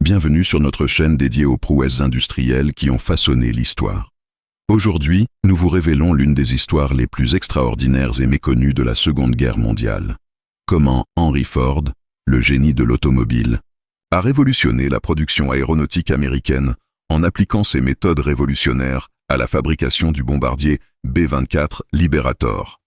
Bienvenue sur notre chaîne dédiée aux prouesses industrielles qui ont façonné l'histoire. Aujourd'hui, nous vous révélons l'une des histoires les plus extraordinaires et méconnues de la Seconde Guerre mondiale. Comment Henry Ford, le génie de l'automobile, a révolutionné la production aéronautique américaine en appliquant ses méthodes révolutionnaires à la fabrication du bombardier B-24 Liberator.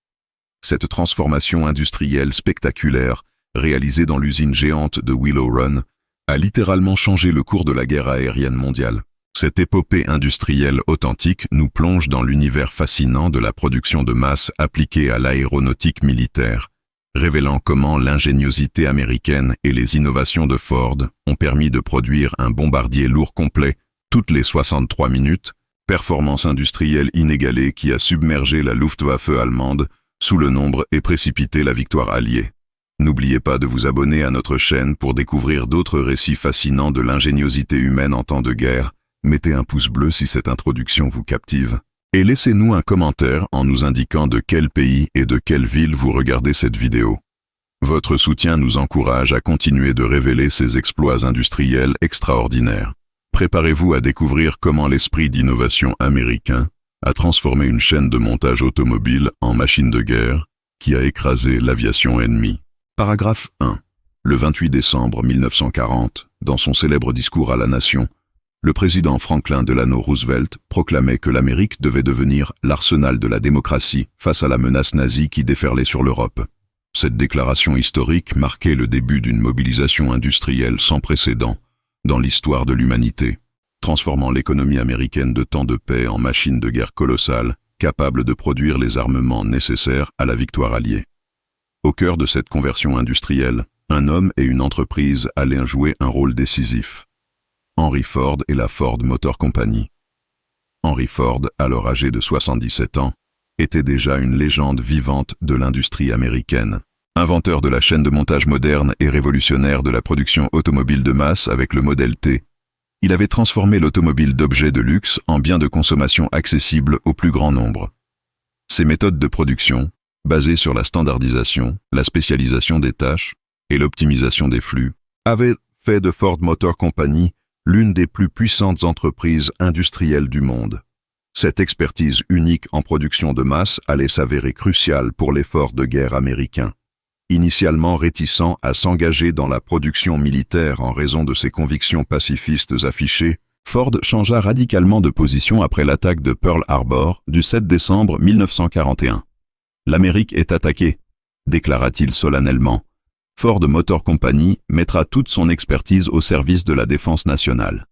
Cette transformation industrielle spectaculaire, réalisée dans l'usine géante de Willow Run, a littéralement changé le cours de la guerre aérienne mondiale. Cette épopée industrielle authentique nous plonge dans l'univers fascinant de la production de masse appliquée à l'aéronautique militaire, révélant comment l'ingéniosité américaine et les innovations de Ford ont permis de produire un bombardier lourd complet toutes les 63 minutes, performance industrielle inégalée qui a submergé la Luftwaffe allemande sous le nombre et précipité la victoire alliée. N'oubliez pas de vous abonner à notre chaîne pour découvrir d'autres récits fascinants de l'ingéniosité humaine en temps de guerre. Mettez un pouce bleu si cette introduction vous captive. Et laissez-nous un commentaire en nous indiquant de quel pays et de quelle ville vous regardez cette vidéo. Votre soutien nous encourage à continuer de révéler ces exploits industriels extraordinaires. Préparez-vous à découvrir comment l'esprit d'innovation américain a transformé une chaîne de montage automobile en machine de guerre qui a écrasé l'aviation ennemie. Paragraphe 1. Le 28 décembre 1940, dans son célèbre discours à la nation, le président Franklin Delano Roosevelt proclamait que l'Amérique devait devenir l'arsenal de la démocratie face à la menace nazie qui déferlait sur l'Europe. Cette déclaration historique marquait le début d'une mobilisation industrielle sans précédent dans l'histoire de l'humanité, transformant l'économie américaine de temps de paix en machine de guerre colossale, capable de produire les armements nécessaires à la victoire alliée. Au cœur de cette conversion industrielle, un homme et une entreprise allaient jouer un rôle décisif. Henry Ford et la Ford Motor Company. Henry Ford, alors âgé de 77 ans, était déjà une légende vivante de l'industrie américaine. Inventeur de la chaîne de montage moderne et révolutionnaire de la production automobile de masse avec le modèle T, il avait transformé l'automobile d'objet de luxe en bien de consommation accessible au plus grand nombre. Ses méthodes de production, basées sur la standardisation, la spécialisation des tâches et l'optimisation des flux, avaient fait de Ford Motor Company l'une des plus puissantes entreprises industrielles du monde. Cette expertise unique en production de masse allait s'avérer cruciale pour l'effort de guerre américain. Initialement réticent à s'engager dans la production militaire en raison de ses convictions pacifistes affichées, Ford changea radicalement de position après l'attaque de Pearl Harbor du 7 décembre 1941. « L'Amérique est attaquée », déclara-t-il solennellement. Ford Motor Company mettra toute son expertise au service de la défense nationale.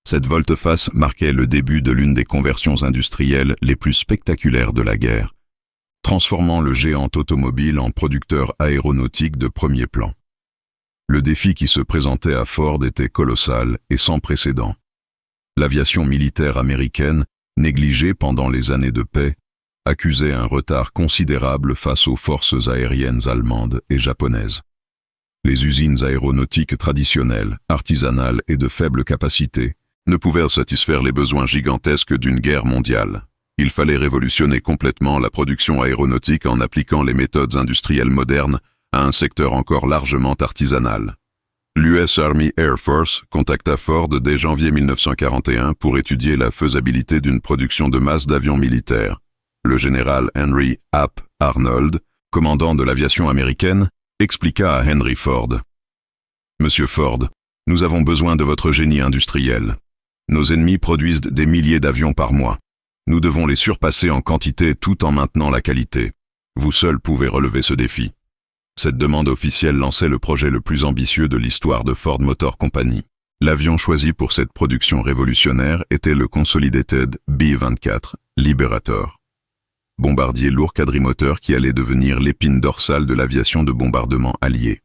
Cette volte-face marquait le début de l'une des conversions industrielles les plus spectaculaires de la guerre, transformant le géant automobile en producteur aéronautique de premier plan. Le défi qui se présentait à Ford était colossal et sans précédent. L'aviation militaire américaine, négligée pendant les années de paix, accusait un retard considérable face aux forces aériennes allemandes et japonaises. Les usines aéronautiques traditionnelles, artisanales et de faible capacité ne pouvaient satisfaire les besoins gigantesques d'une guerre mondiale. Il fallait révolutionner complètement la production aéronautique en appliquant les méthodes industrielles modernes à un secteur encore largement artisanal. L'US Army Air Force contacta Ford dès janvier 1941 pour étudier la faisabilité d'une production de masse d'avions militaires. Le général Henry Ap Arnold, commandant de l'aviation américaine, expliqua à Henry Ford. « Monsieur Ford, nous avons besoin de votre génie industriel. Nos ennemis produisent des milliers d'avions par mois. Nous devons les surpasser en quantité tout en maintenant la qualité. Vous seul pouvez relever ce défi. » Cette demande officielle lançait le projet le plus ambitieux de l'histoire de Ford Motor Company. L'avion choisi pour cette production révolutionnaire était le Consolidated B-24 Liberator, bombardier lourd quadrimoteur qui allait devenir l'épine dorsale de l'aviation de bombardement alliée.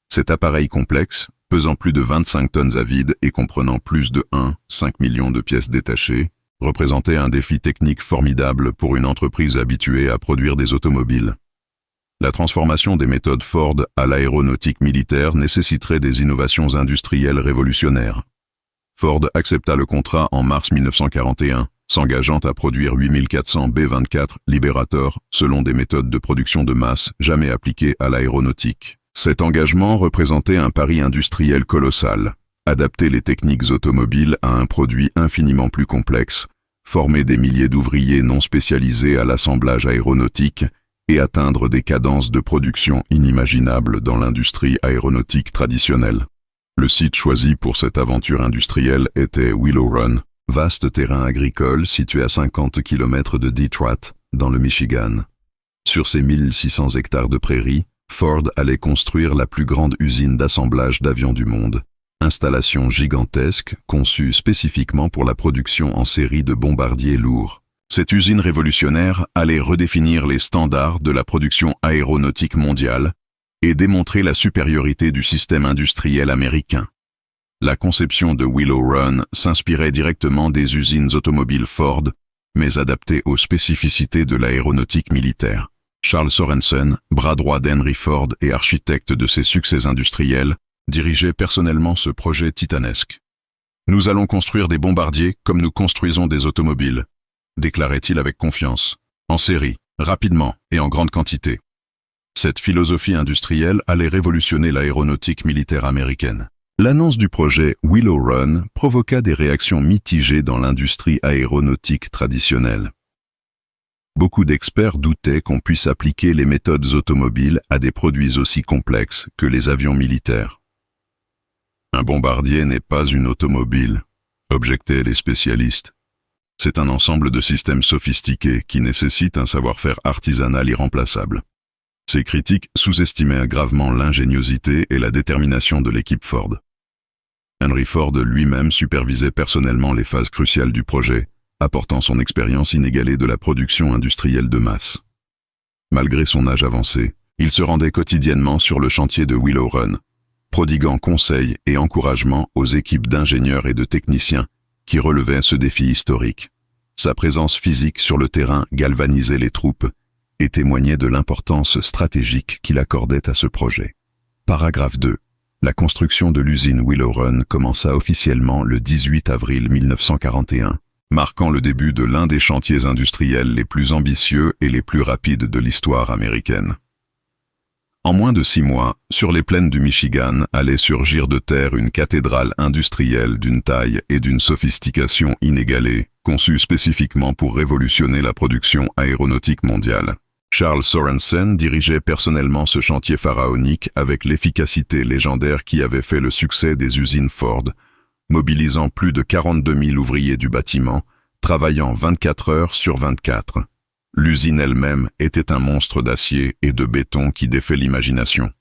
Cet appareil complexe, pesant plus de 25 tonnes à vide et comprenant plus de 1,5 million de pièces détachées, représentait un défi technique formidable pour une entreprise habituée à produire des automobiles. La transformation des méthodes Ford à l'aéronautique militaire nécessiterait des innovations industrielles révolutionnaires. Ford accepta le contrat en mars 1941, s'engageant à produire 8400 B-24 Liberator selon des méthodes de production de masse jamais appliquées à l'aéronautique. Cet engagement représentait un pari industriel colossal, adapter les techniques automobiles à un produit infiniment plus complexe, former des milliers d'ouvriers non spécialisés à l'assemblage aéronautique et atteindre des cadences de production inimaginables dans l'industrie aéronautique traditionnelle. Le site choisi pour cette aventure industrielle était Willow Run, vaste terrain agricole situé à 50 km de Detroit, dans le Michigan. Sur ces 1600 hectares de prairies, Ford allait construire la plus grande usine d'assemblage d'avions du monde. Installation gigantesque, conçue spécifiquement pour la production en série de bombardiers lourds. Cette usine révolutionnaire allait redéfinir les standards de la production aéronautique mondiale et démontrer la supériorité du système industriel américain. La conception de Willow Run s'inspirait directement des usines automobiles Ford, mais adaptée aux spécificités de l'aéronautique militaire. Charles Sorensen, bras droit d'Henry Ford et architecte de ses succès industriels, dirigeait personnellement ce projet titanesque. « Nous allons construire des bombardiers comme nous construisons des automobiles », déclarait-il avec confiance, en série, rapidement et en grande quantité. Cette philosophie industrielle allait révolutionner l'aéronautique militaire américaine. L'annonce du projet Willow Run provoqua des réactions mitigées dans l'industrie aéronautique traditionnelle. Beaucoup d'experts doutaient qu'on puisse appliquer les méthodes automobiles à des produits aussi complexes que les avions militaires. Un bombardier n'est pas une automobile, objectaient les spécialistes. C'est un ensemble de systèmes sophistiqués qui nécessitent un savoir-faire artisanal irremplaçable. Ces critiques sous-estimaient gravement l'ingéniosité et la détermination de l'équipe Ford. Henry Ford lui-même supervisait personnellement les phases cruciales du projet, apportant son expérience inégalée de la production industrielle de masse. Malgré son âge avancé, il se rendait quotidiennement sur le chantier de Willow Run, prodiguant conseils et encouragements aux équipes d'ingénieurs et de techniciens qui relevaient ce défi historique. Sa présence physique sur le terrain galvanisait les troupes et témoignait de l'importance stratégique qu'il accordait à ce projet. Paragraphe 2. La construction de l'usine Willow Run commença officiellement le 18 avril 1941, marquant le début de l'un des chantiers industriels les plus ambitieux et les plus rapides de l'histoire américaine. En moins de 6 mois, sur les plaines du Michigan allait surgir de terre une cathédrale industrielle d'une taille et d'une sophistication inégalée, conçue spécifiquement pour révolutionner la production aéronautique mondiale. Charles Sorensen dirigeait personnellement ce chantier pharaonique avec l'efficacité légendaire qui avait fait le succès des usines Ford, mobilisant plus de 42 000 ouvriers du bâtiment, travaillant 24 heures sur 24. L'usine elle-même était un monstre d'acier et de béton qui défait l'imagination.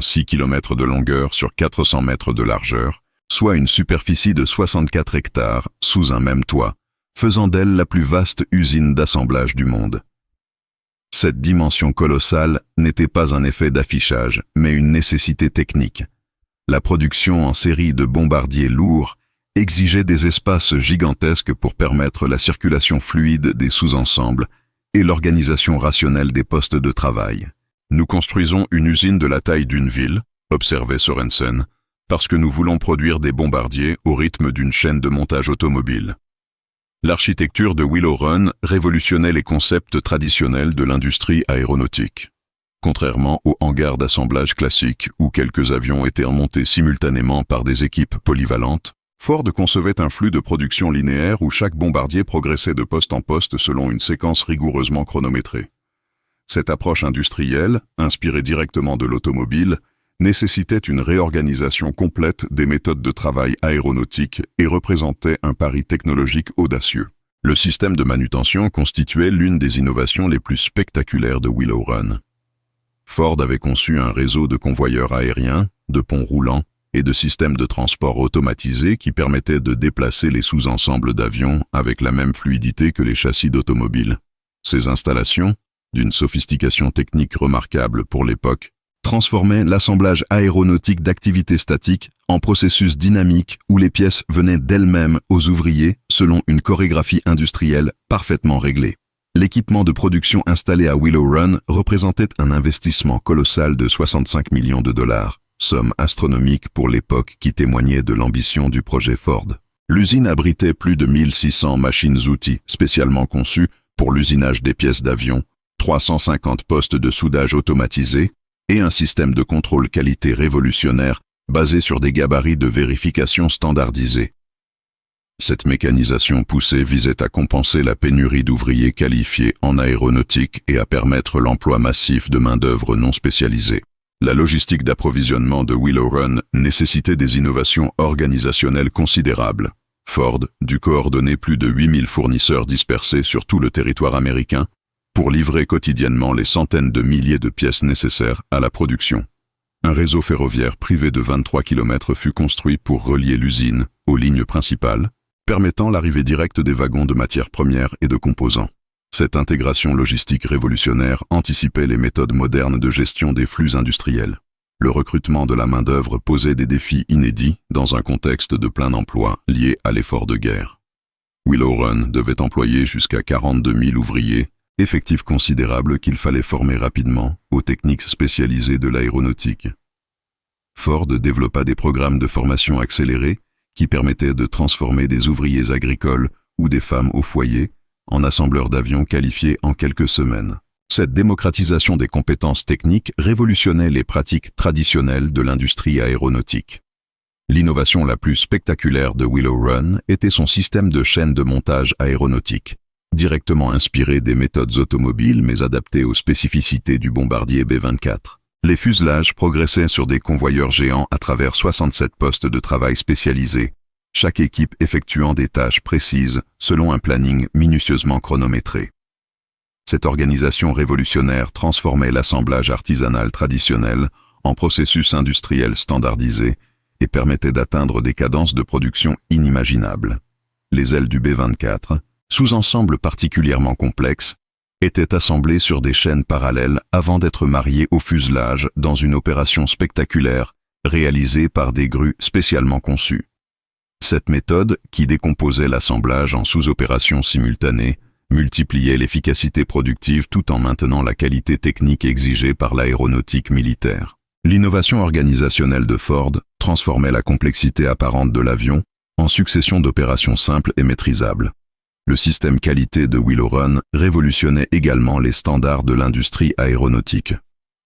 6 km de longueur sur 400 mètres de largeur, soit une superficie de 64 hectares sous un même toit, faisant d'elle la plus vaste usine d'assemblage du monde. Cette dimension colossale n'était pas un effet d'affichage, mais une nécessité technique. La production en série de bombardiers lourds exigeait des espaces gigantesques pour permettre la circulation fluide des sous-ensembles et l'organisation rationnelle des postes de travail. « Nous construisons une usine de la taille d'une ville », observait Sorensen, « parce que nous voulons produire des bombardiers au rythme d'une chaîne de montage automobile. » L'architecture de Willow Run révolutionnait les concepts traditionnels de l'industrie aéronautique. Contrairement aux hangars d'assemblage classiques où quelques avions étaient remontés simultanément par des équipes polyvalentes, Ford concevait un flux de production linéaire où chaque bombardier progressait de poste en poste selon une séquence rigoureusement chronométrée. Cette approche industrielle, inspirée directement de l'automobile, nécessitait une réorganisation complète des méthodes de travail aéronautiques et représentait un pari technologique audacieux. Le système de manutention constituait l'une des innovations les plus spectaculaires de Willow Run. Ford avait conçu un réseau de convoyeurs aériens, de ponts roulants et de systèmes de transport automatisés qui permettaient de déplacer les sous-ensembles d'avions avec la même fluidité que les châssis d'automobiles. Ces installations, d'une sophistication technique remarquable pour l'époque, transformaient l'assemblage aéronautique d'activités statiques en processus dynamique où les pièces venaient d'elles-mêmes aux ouvriers selon une chorégraphie industrielle parfaitement réglée. L'équipement de production installé à Willow Run représentait un investissement colossal de 65 millions de dollars, somme astronomique pour l'époque qui témoignait de l'ambition du projet Ford. L'usine abritait plus de 1600 machines-outils spécialement conçues pour l'usinage des pièces d'avion, 350 postes de soudage automatisés et un système de contrôle qualité révolutionnaire basé sur des gabarits de vérification standardisés. Cette mécanisation poussée visait à compenser la pénurie d'ouvriers qualifiés en aéronautique et à permettre l'emploi massif de main-d'œuvre non spécialisée. La logistique d'approvisionnement de Willow Run nécessitait des innovations organisationnelles considérables. Ford dut coordonner plus de 8000 fournisseurs dispersés sur tout le territoire américain pour livrer quotidiennement les centaines de milliers de pièces nécessaires à la production. Un réseau ferroviaire privé de 23 km fut construit pour relier l'usine aux lignes principales, permettant l'arrivée directe des wagons de matières premières et de composants. Cette intégration logistique révolutionnaire anticipait les méthodes modernes de gestion des flux industriels. Le recrutement de la main-d'œuvre posait des défis inédits dans un contexte de plein emploi lié à l'effort de guerre. Willow Run devait employer jusqu'à 42 000 ouvriers, effectif considérable qu'il fallait former rapidement aux techniques spécialisées de l'aéronautique. Ford développa des programmes de formation accélérés qui permettaient de transformer des ouvriers agricoles ou des femmes au foyer en assembleurs d'avions qualifiés en quelques semaines. Cette démocratisation des compétences techniques révolutionnait les pratiques traditionnelles de l'industrie aéronautique. L'innovation la plus spectaculaire de Willow Run était son système de chaîne de montage aéronautique, directement inspiré des méthodes automobiles mais adapté aux spécificités du bombardier B-24. Les fuselages progressaient sur des convoyeurs géants à travers 67 postes de travail spécialisés, chaque équipe effectuant des tâches précises selon un planning minutieusement chronométré. Cette organisation révolutionnaire transformait l'assemblage artisanal traditionnel en processus industriel standardisé et permettait d'atteindre des cadences de production inimaginables. Les ailes du B-24, sous-ensemble particulièrement complexe, étaient assemblées sur des chaînes parallèles avant d'être mariées au fuselage dans une opération spectaculaire réalisée par des grues spécialement conçues. Cette méthode, qui décomposait l'assemblage en sous-opérations simultanées, multipliait l'efficacité productive tout en maintenant la qualité technique exigée par l'aéronautique militaire. L'innovation organisationnelle de Ford transformait la complexité apparente de l'avion en succession d'opérations simples et maîtrisables. Le système qualité de Willow Run révolutionnait également les standards de l'industrie aéronautique.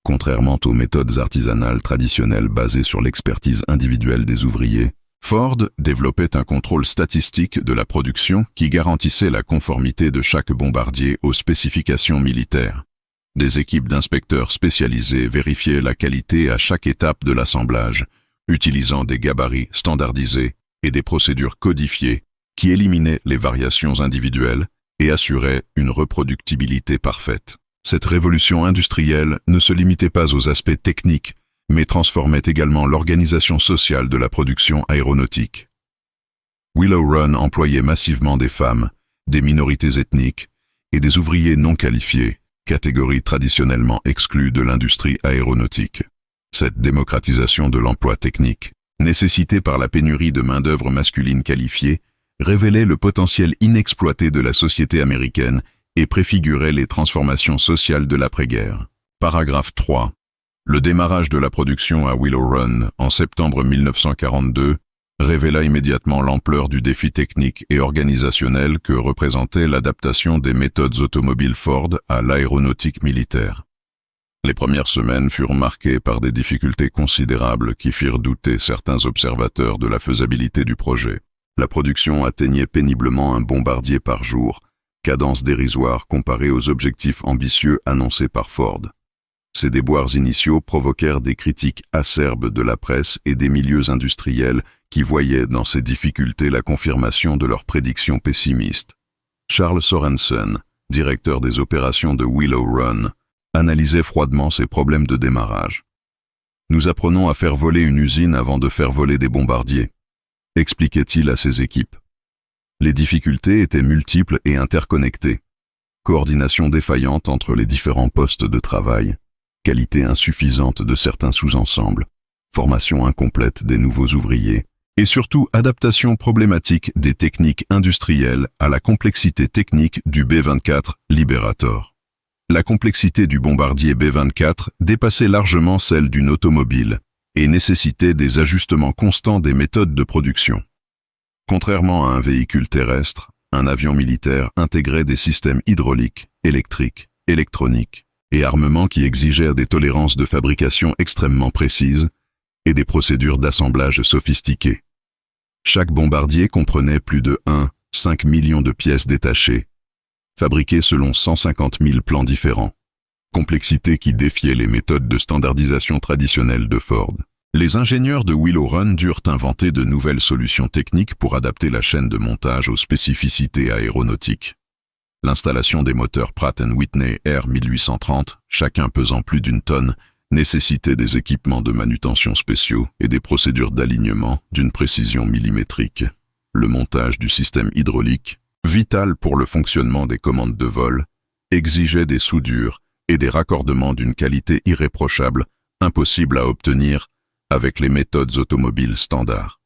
Contrairement aux méthodes artisanales traditionnelles basées sur l'expertise individuelle des ouvriers, Ford développait un contrôle statistique de la production qui garantissait la conformité de chaque bombardier aux spécifications militaires. Des équipes d'inspecteurs spécialisés vérifiaient la qualité à chaque étape de l'assemblage, utilisant des gabarits standardisés et des procédures codifiées qui éliminaient les variations individuelles et assuraient une reproductibilité parfaite. Cette révolution industrielle ne se limitait pas aux aspects techniques, mais transformait également l'organisation sociale de la production aéronautique. Willow Run employait massivement des femmes, des minorités ethniques et des ouvriers non qualifiés, catégories traditionnellement exclues de l'industrie aéronautique. Cette démocratisation de l'emploi technique, nécessitée par la pénurie de main-d'œuvre masculine qualifiée, révélait le potentiel inexploité de la société américaine et préfigurait les transformations sociales de l'après-guerre. Paragraphe 3. Le démarrage de la production à Willow Run en septembre 1942 révéla immédiatement l'ampleur du défi technique et organisationnel que représentait l'adaptation des méthodes automobiles Ford à l'aéronautique militaire. Les premières semaines furent marquées par des difficultés considérables qui firent douter certains observateurs de la faisabilité du projet. La production atteignait péniblement un bombardier par jour, cadence dérisoire comparée aux objectifs ambitieux annoncés par Ford. Ces déboires initiaux provoquèrent des critiques acerbes de la presse et des milieux industriels qui voyaient dans ces difficultés la confirmation de leurs prédictions pessimistes. Charles Sorensen, directeur des opérations de Willow Run, analysait froidement ces problèmes de démarrage. « Nous apprenons à faire voler une usine avant de faire voler des bombardiers », expliquait-il à ses équipes. Les difficultés étaient multiples et interconnectées. Coordination défaillante entre les différents postes de travail, qualité insuffisante de certains sous-ensembles, formation incomplète des nouveaux ouvriers, et surtout adaptation problématique des techniques industrielles à la complexité technique du B-24 Liberator. La complexité du bombardier B-24 dépassait largement celle d'une automobile et nécessitait des ajustements constants des méthodes de production. Contrairement à un véhicule terrestre, un avion militaire intégrait des systèmes hydrauliques, électriques, électroniques, et armements qui exigèrent des tolérances de fabrication extrêmement précises, et des procédures d'assemblage sophistiquées. Chaque bombardier comprenait plus de 1,5 million de pièces détachées, fabriquées selon 150 000 plans différents. Complexité qui défiait les méthodes de standardisation traditionnelles de Ford. Les ingénieurs de Willow Run durent inventer de nouvelles solutions techniques pour adapter la chaîne de montage aux spécificités aéronautiques. L'installation des moteurs Pratt & Whitney R1830, chacun pesant plus d'une tonne, nécessitait des équipements de manutention spéciaux et des procédures d'alignement d'une précision millimétrique. Le montage du système hydraulique, vital pour le fonctionnement des commandes de vol, exigeait des soudures et des raccordements d'une qualité irréprochable, impossible à obtenir avec les méthodes automobiles standards.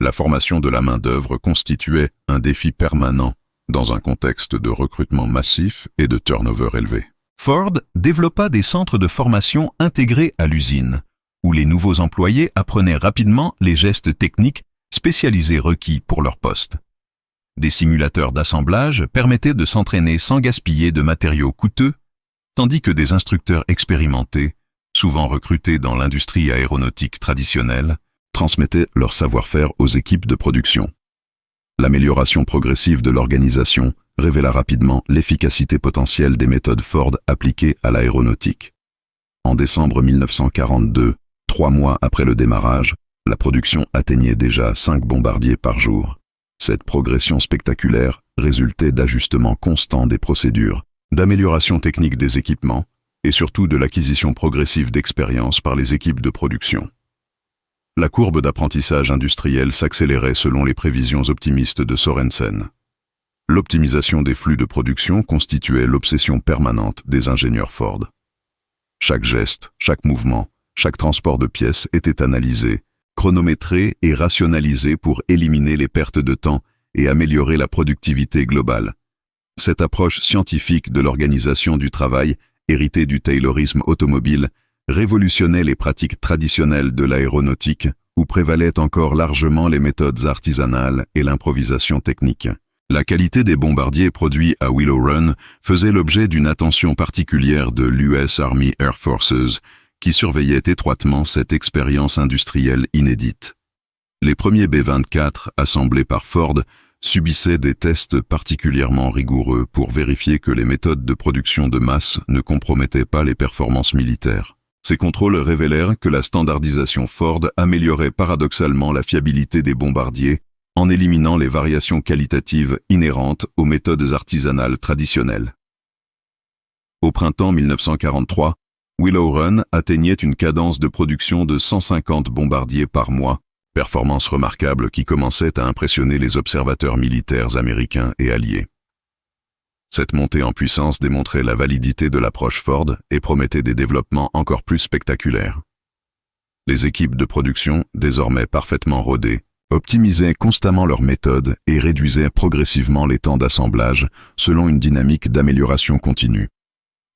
La formation de la main-d'œuvre constituait un défi permanent dans un contexte de recrutement massif et de turnover élevé. Ford développa des centres de formation intégrés à l'usine, où les nouveaux employés apprenaient rapidement les gestes techniques spécialisés requis pour leur poste. Des simulateurs d'assemblage permettaient de s'entraîner sans gaspiller de matériaux coûteux, tandis que des instructeurs expérimentés, souvent recrutés dans l'industrie aéronautique traditionnelle, transmettaient leur savoir-faire aux équipes de production. L'amélioration progressive de l'organisation révéla rapidement l'efficacité potentielle des méthodes Ford appliquées à l'aéronautique. En décembre 1942, 3 mois après le démarrage, la production atteignait déjà 5 bombardiers par jour. Cette progression spectaculaire résultait d'ajustements constants des procédures, d'amélioration technique des équipements et surtout de l'acquisition progressive d'expérience par les équipes de production. La courbe d'apprentissage industriel s'accélérait selon les prévisions optimistes de Sorensen. L'optimisation des flux de production constituait l'obsession permanente des ingénieurs Ford. Chaque geste, chaque mouvement, chaque transport de pièces était analysé, chronométré et rationalisé pour éliminer les pertes de temps et améliorer la productivité globale. Cette approche scientifique de l'organisation du travail, héritée du taylorisme automobile, révolutionnait les pratiques traditionnelles de l'aéronautique, où prévalaient encore largement les méthodes artisanales et l'improvisation technique. La qualité des bombardiers produits à Willow Run faisait l'objet d'une attention particulière de l'US Army Air Forces, qui surveillait étroitement cette expérience industrielle inédite. Les premiers B-24, assemblés par Ford, subissaient des tests particulièrement rigoureux pour vérifier que les méthodes de production de masse ne compromettaient pas les performances militaires. Ces contrôles révélèrent que la standardisation Ford améliorait paradoxalement la fiabilité des bombardiers en éliminant les variations qualitatives inhérentes aux méthodes artisanales traditionnelles. Au printemps 1943, Willow Run atteignait une cadence de production de 150 bombardiers par mois, performance remarquable qui commençait à impressionner les observateurs militaires américains et alliés. Cette montée en puissance démontrait la validité de l'approche Ford et promettait des développements encore plus spectaculaires. Les équipes de production, désormais parfaitement rodées, optimisaient constamment leurs méthodes et réduisaient progressivement les temps d'assemblage selon une dynamique d'amélioration continue.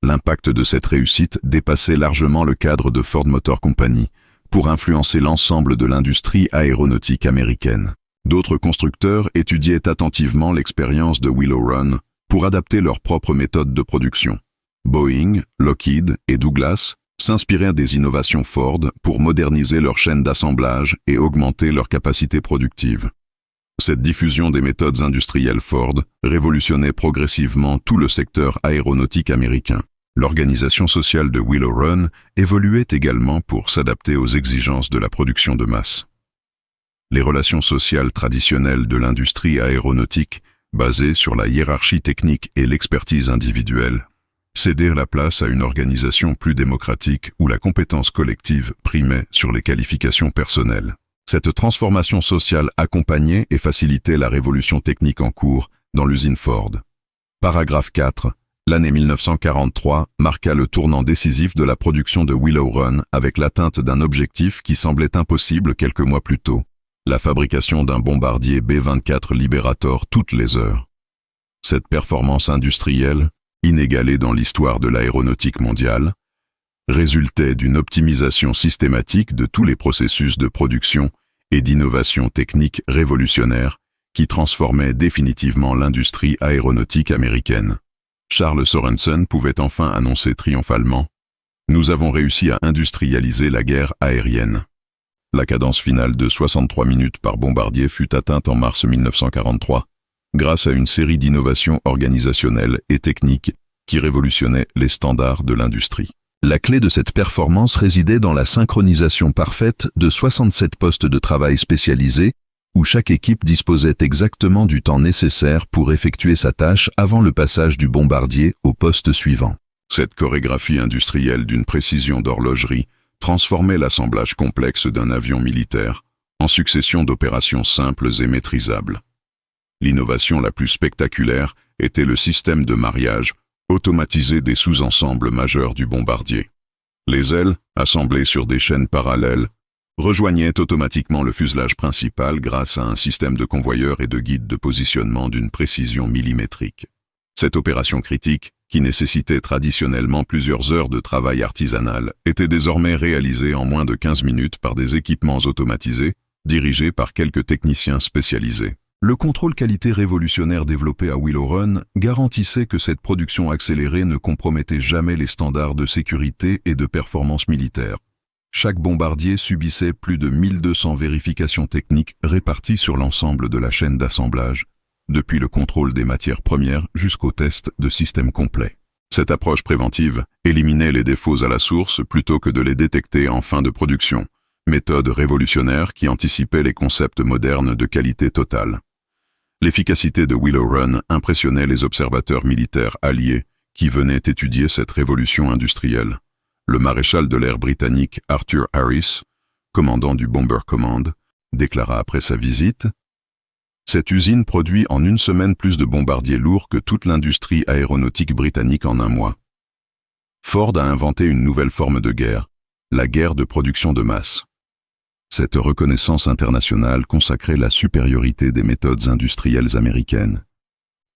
L'impact de cette réussite dépassait largement le cadre de Ford Motor Company pour influencer l'ensemble de l'industrie aéronautique américaine. D'autres constructeurs étudiaient attentivement l'expérience de Willow Run pour adapter leurs propres méthodes de production. Boeing, Lockheed et Douglas s'inspirèrent des innovations Ford pour moderniser leur chaîne d'assemblage et augmenter leur capacité productive. Cette diffusion des méthodes industrielles Ford révolutionnait progressivement tout le secteur aéronautique américain. L'organisation sociale de Willow Run évoluait également pour s'adapter aux exigences de la production de masse. Les relations sociales traditionnelles de l'industrie aéronautique, basées sur la hiérarchie technique et l'expertise individuelle, cédèrent la place à une organisation plus démocratique où la compétence collective primait sur les qualifications personnelles. Cette transformation sociale accompagnait et facilitait la révolution technique en cours dans l'usine Ford. Paragraphe 4. L'année 1943 marqua le tournant décisif de la production de Willow Run avec l'atteinte d'un objectif qui semblait impossible quelques mois plus tôt, la fabrication d'un bombardier B-24 Liberator toutes les heures. Cette performance industrielle, inégalée dans l'histoire de l'aéronautique mondiale, résultait d'une optimisation systématique de tous les processus de production et d'innovation technique révolutionnaire qui transformait définitivement l'industrie aéronautique américaine. Charles Sorensen pouvait enfin annoncer triomphalement « Nous avons réussi à industrialiser la guerre aérienne ». La cadence finale de 63 minutes par bombardier fut atteinte en mars 1943, grâce à une série d'innovations organisationnelles et techniques qui révolutionnaient les standards de l'industrie. La clé de cette performance résidait dans la synchronisation parfaite de 67 postes de travail spécialisés, où chaque équipe disposait exactement du temps nécessaire pour effectuer sa tâche avant le passage du bombardier au poste suivant. Cette chorégraphie industrielle d'une précision d'horlogerie transformait l'assemblage complexe d'un avion militaire en succession d'opérations simples et maîtrisables. L'innovation la plus spectaculaire était le système de mariage automatisé des sous-ensembles majeurs du bombardier. Les ailes, assemblées sur des chaînes parallèles, rejoignaient automatiquement le fuselage principal grâce à un système de convoyeurs et de guides de positionnement d'une précision millimétrique. Cette opération critique, qui nécessitait traditionnellement plusieurs heures de travail artisanal, était désormais réalisée en moins de 15 minutes par des équipements automatisés, dirigés par quelques techniciens spécialisés. Le contrôle qualité révolutionnaire développé à Willow Run garantissait que cette production accélérée ne compromettait jamais les standards de sécurité et de performance militaire. Chaque bombardier subissait plus de 1200 vérifications techniques réparties sur l'ensemble de la chaîne d'assemblage, depuis le contrôle des matières premières jusqu'au test de système complet. Cette approche préventive éliminait les défauts à la source plutôt que de les détecter en fin de production, méthode révolutionnaire qui anticipait les concepts modernes de qualité totale. L'efficacité de Willow Run impressionnait les observateurs militaires alliés qui venaient étudier cette révolution industrielle. Le maréchal de l'air britannique Arthur Harris, commandant du Bomber Command, déclara après sa visite « Cette usine produit en une semaine plus de bombardiers lourds que toute l'industrie aéronautique britannique en un mois. » Ford a inventé une nouvelle forme de guerre, la guerre de production de masse. Cette reconnaissance internationale consacrait la supériorité des méthodes industrielles américaines.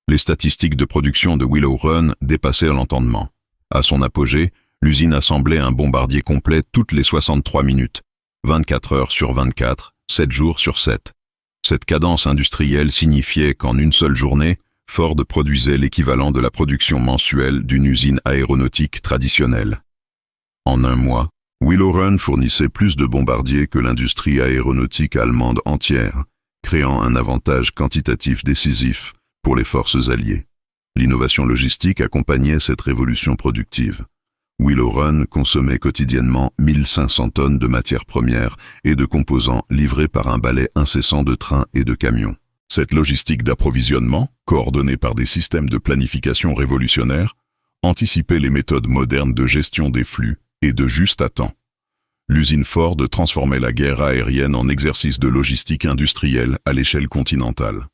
Les statistiques de production de Willow Run dépassaient l'entendement. À son apogée, l'usine assemblait un bombardier complet toutes les 63 minutes, 24 heures sur 24, 7 jours sur 7. Cette cadence industrielle signifiait qu'en une seule journée, Ford produisait l'équivalent de la production mensuelle d'une usine aéronautique traditionnelle. En un mois, Willow Run fournissait plus de bombardiers que l'industrie aéronautique allemande entière, créant un avantage quantitatif décisif pour les forces alliées. L'innovation logistique accompagnait cette révolution productive. Willow Run consommait quotidiennement 1500 tonnes de matières premières et de composants livrés par un balai incessant de trains et de camions. Cette logistique d'approvisionnement, coordonnée par des systèmes de planification révolutionnaires, anticipait les méthodes modernes de gestion des flux et de juste à temps. L'usine Ford transformait la guerre aérienne en exercice de logistique industrielle à l'échelle continentale.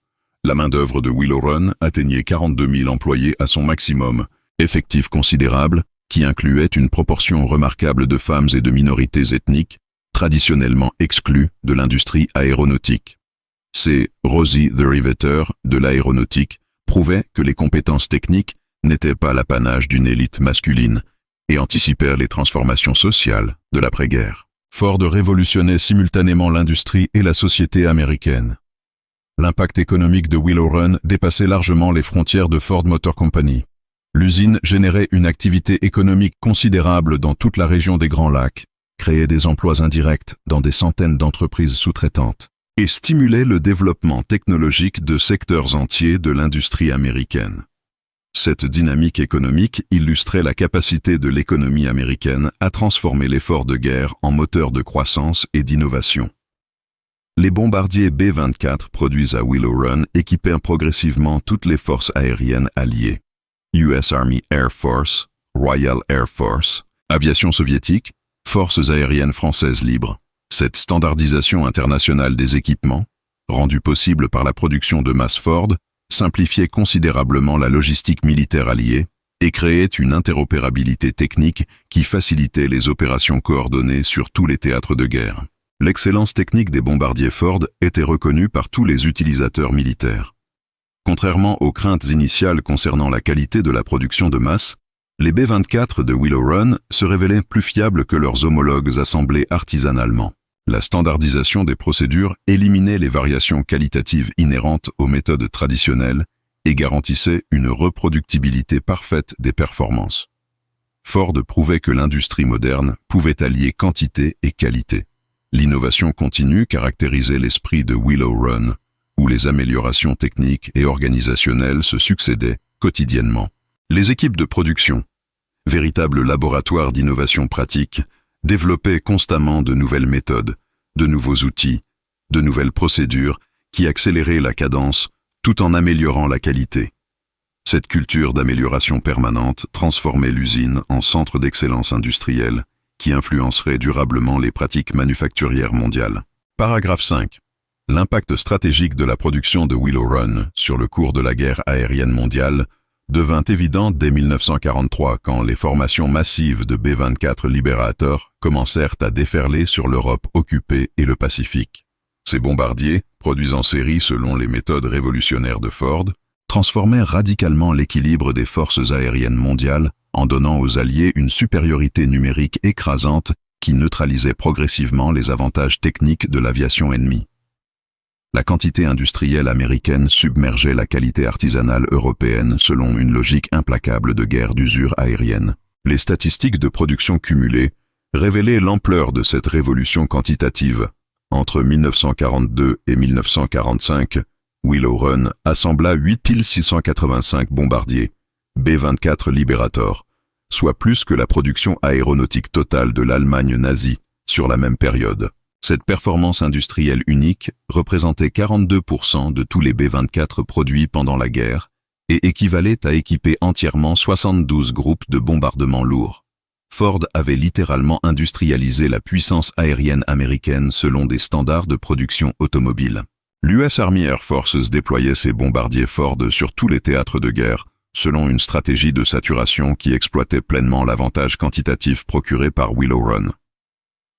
La main-d'œuvre de Willow Run atteignait 42 000 employés à son maximum, effectif considérable, qui incluait une proportion remarquable de femmes et de minorités ethniques, traditionnellement exclues de l'industrie aéronautique. Ces Rosie the Riveter de l'aéronautique prouvaient que les compétences techniques n'étaient pas l'apanage d'une élite masculine, et anticipèrent les transformations sociales de l'après-guerre. Ford révolutionnait simultanément l'industrie et la société américaine. L'impact économique de Willow Run dépassait largement les frontières de Ford Motor Company. L'usine générait une activité économique considérable dans toute la région des Grands Lacs, créait des emplois indirects dans des centaines d'entreprises sous-traitantes, et stimulait le développement technologique de secteurs entiers de l'industrie américaine. Cette dynamique économique illustrait la capacité de l'économie américaine à transformer l'effort de guerre en moteur de croissance et d'innovation. Les bombardiers B-24 produits à Willow Run équipèrent progressivement toutes les forces aériennes alliées. US Army Air Force, Royal Air Force, aviation soviétique, forces aériennes françaises libres. Cette standardisation internationale des équipements, rendue possible par la production de masse Ford, simplifiait considérablement la logistique militaire alliée et créait une interopérabilité technique qui facilitait les opérations coordonnées sur tous les théâtres de guerre. L'excellence technique des bombardiers Ford était reconnue par tous les utilisateurs militaires. Contrairement aux craintes initiales concernant la qualité de la production de masse, les B-24 de Willow Run se révélaient plus fiables que leurs homologues assemblés artisanalement. La standardisation des procédures éliminait les variations qualitatives inhérentes aux méthodes traditionnelles et garantissait une reproductibilité parfaite des performances. Ford prouvait que l'industrie moderne pouvait allier quantité et qualité. L'innovation continue caractérisait l'esprit de Willow Run, où les améliorations techniques et organisationnelles se succédaient quotidiennement. Les équipes de production, véritables laboratoires d'innovation pratique, développaient constamment de nouvelles méthodes, de nouveaux outils, de nouvelles procédures qui accéléraient la cadence tout en améliorant la qualité. Cette culture d'amélioration permanente transformait l'usine en centre d'excellence industrielle qui influencerait durablement les pratiques manufacturières mondiales. Paragraphe 5. L'impact stratégique de la production de Willow Run sur le cours de la guerre aérienne mondiale devint évident dès 1943 quand les formations massives de B-24 Liberator commencèrent à déferler sur l'Europe occupée et le Pacifique. Ces bombardiers, produits en série selon les méthodes révolutionnaires de Ford, transformèrent radicalement l'équilibre des forces aériennes mondiales en donnant aux Alliés une supériorité numérique écrasante qui neutralisait progressivement les avantages techniques de l'aviation ennemie. La quantité industrielle américaine submergeait la qualité artisanale européenne selon une logique implacable de guerre d'usure aérienne. Les statistiques de production cumulées révélaient l'ampleur de cette révolution quantitative. Entre 1942 et 1945, Willow Run assembla 8685 bombardiers, B-24 Liberator, soit plus que la production aéronautique totale de l'Allemagne nazie sur la même période. Cette performance industrielle unique représentait 42% de tous les B-24 produits pendant la guerre et équivalait à équiper entièrement 72 groupes de bombardement lourds. Ford avait littéralement industrialisé la puissance aérienne américaine selon des standards de production automobile. L'US Army Air Forces déployait ses bombardiers Ford sur tous les théâtres de guerre, selon une stratégie de saturation qui exploitait pleinement l'avantage quantitatif procuré par Willow Run.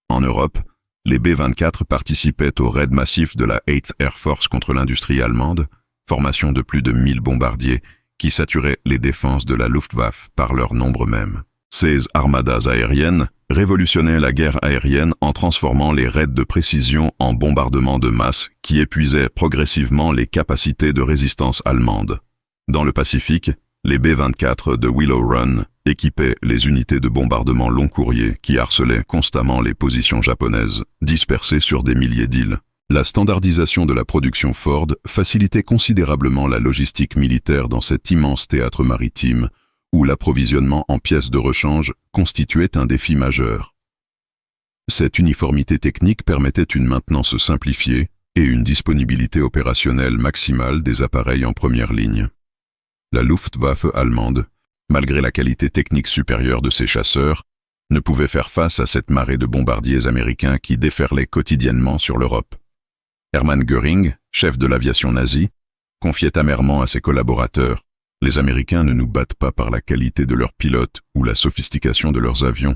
En Europe, les B-24 participaient au raid massif de la 8th Air Force contre l'industrie allemande, formation de plus de 1000 bombardiers qui saturaient les défenses de la Luftwaffe par leur nombre même. Ces armadas aériennes révolutionnaient la guerre aérienne en transformant les raids de précision en bombardements de masse qui épuisaient progressivement les capacités de résistance allemandes. Dans le Pacifique, les B-24 de Willow Run équipaient les unités de bombardement long courrier qui harcelaient constamment les positions japonaises, dispersées sur des milliers d'îles. La standardisation de la production Ford facilitait considérablement la logistique militaire dans cet immense théâtre maritime, où l'approvisionnement en pièces de rechange constituait un défi majeur. Cette uniformité technique permettait une maintenance simplifiée et une disponibilité opérationnelle maximale des appareils en première ligne. La Luftwaffe allemande, malgré la qualité technique supérieure de ses chasseurs, ne pouvait faire face à cette marée de bombardiers américains qui déferlaient quotidiennement sur l'Europe. Hermann Göring, chef de l'aviation nazie, confiait amèrement à ses collaborateurs: « Les Américains ne nous battent pas par la qualité de leurs pilotes ou la sophistication de leurs avions,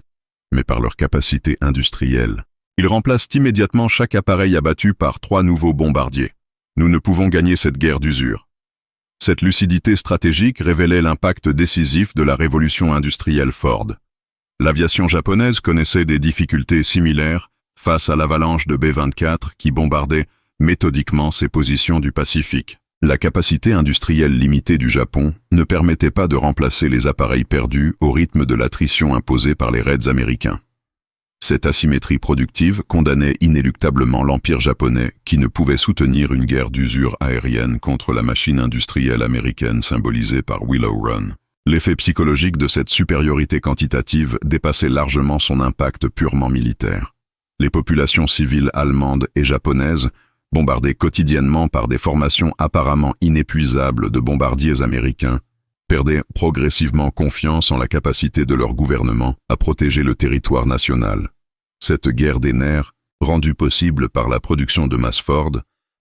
mais par leur capacité industrielle. Ils remplacent immédiatement chaque appareil abattu par 3 nouveaux bombardiers. Nous ne pouvons gagner cette guerre d'usure. » Cette lucidité stratégique révélait l'impact décisif de la révolution industrielle Ford. L'aviation japonaise connaissait des difficultés similaires face à l'avalanche de B-24 qui bombardait méthodiquement ses positions du Pacifique. La capacité industrielle limitée du Japon ne permettait pas de remplacer les appareils perdus au rythme de l'attrition imposée par les raids américains. Cette asymétrie productive condamnait inéluctablement l'Empire japonais qui ne pouvait soutenir une guerre d'usure aérienne contre la machine industrielle américaine symbolisée par Willow Run. L'effet psychologique de cette supériorité quantitative dépassait largement son impact purement militaire. Les populations civiles allemandes et japonaises, bombardées quotidiennement par des formations apparemment inépuisables de bombardiers américains, perdaient progressivement confiance en la capacité de leur gouvernement à protéger le territoire national. Cette guerre des nerfs, rendue possible par la production de masse Ford,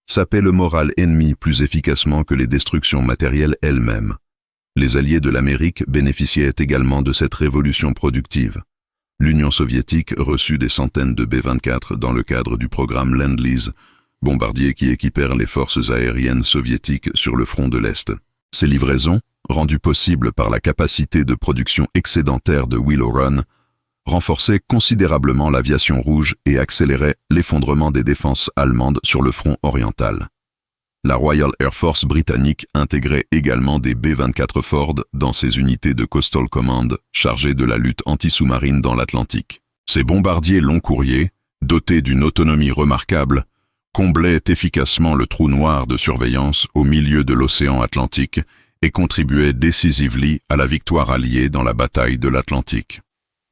sapait le moral ennemi plus efficacement que les destructions matérielles elles-mêmes. Les alliés de l'Amérique bénéficiaient également de cette révolution productive. L'Union soviétique reçut des centaines de B-24 dans le cadre du programme Lend-Lease, bombardiers qui équipèrent les forces aériennes soviétiques sur le front de l'Est. Ces livraisons, rendues possibles par la capacité de production excédentaire de Willow Run, renforçaient considérablement l'aviation rouge et accéléraient l'effondrement des défenses allemandes sur le front oriental. La Royal Air Force britannique intégrait également des B-24 Ford dans ses unités de Coastal Command chargées de la lutte anti-sous-marine dans l'Atlantique. Ces bombardiers long courriers, doté d'une autonomie remarquable, comblait efficacement le trou noir de surveillance au milieu de l'océan Atlantique et contribuait décisivement à la victoire alliée dans la bataille de l'Atlantique.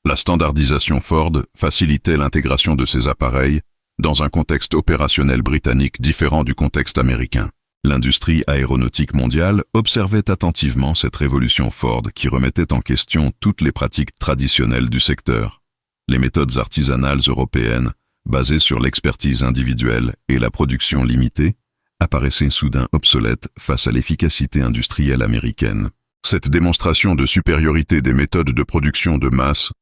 La standardisation Ford facilitait l'intégration de ces appareils dans un contexte opérationnel britannique différent du contexte américain. L'industrie aéronautique mondiale observait attentivement cette révolution Ford qui remettait en question toutes les pratiques traditionnelles du secteur. Les méthodes artisanales européennes, basées sur l'expertise individuelle et la production limitée, apparaissaient soudain obsolètes face à l'efficacité industrielle américaine. Cette démonstration de supériorité des méthodes de production de masse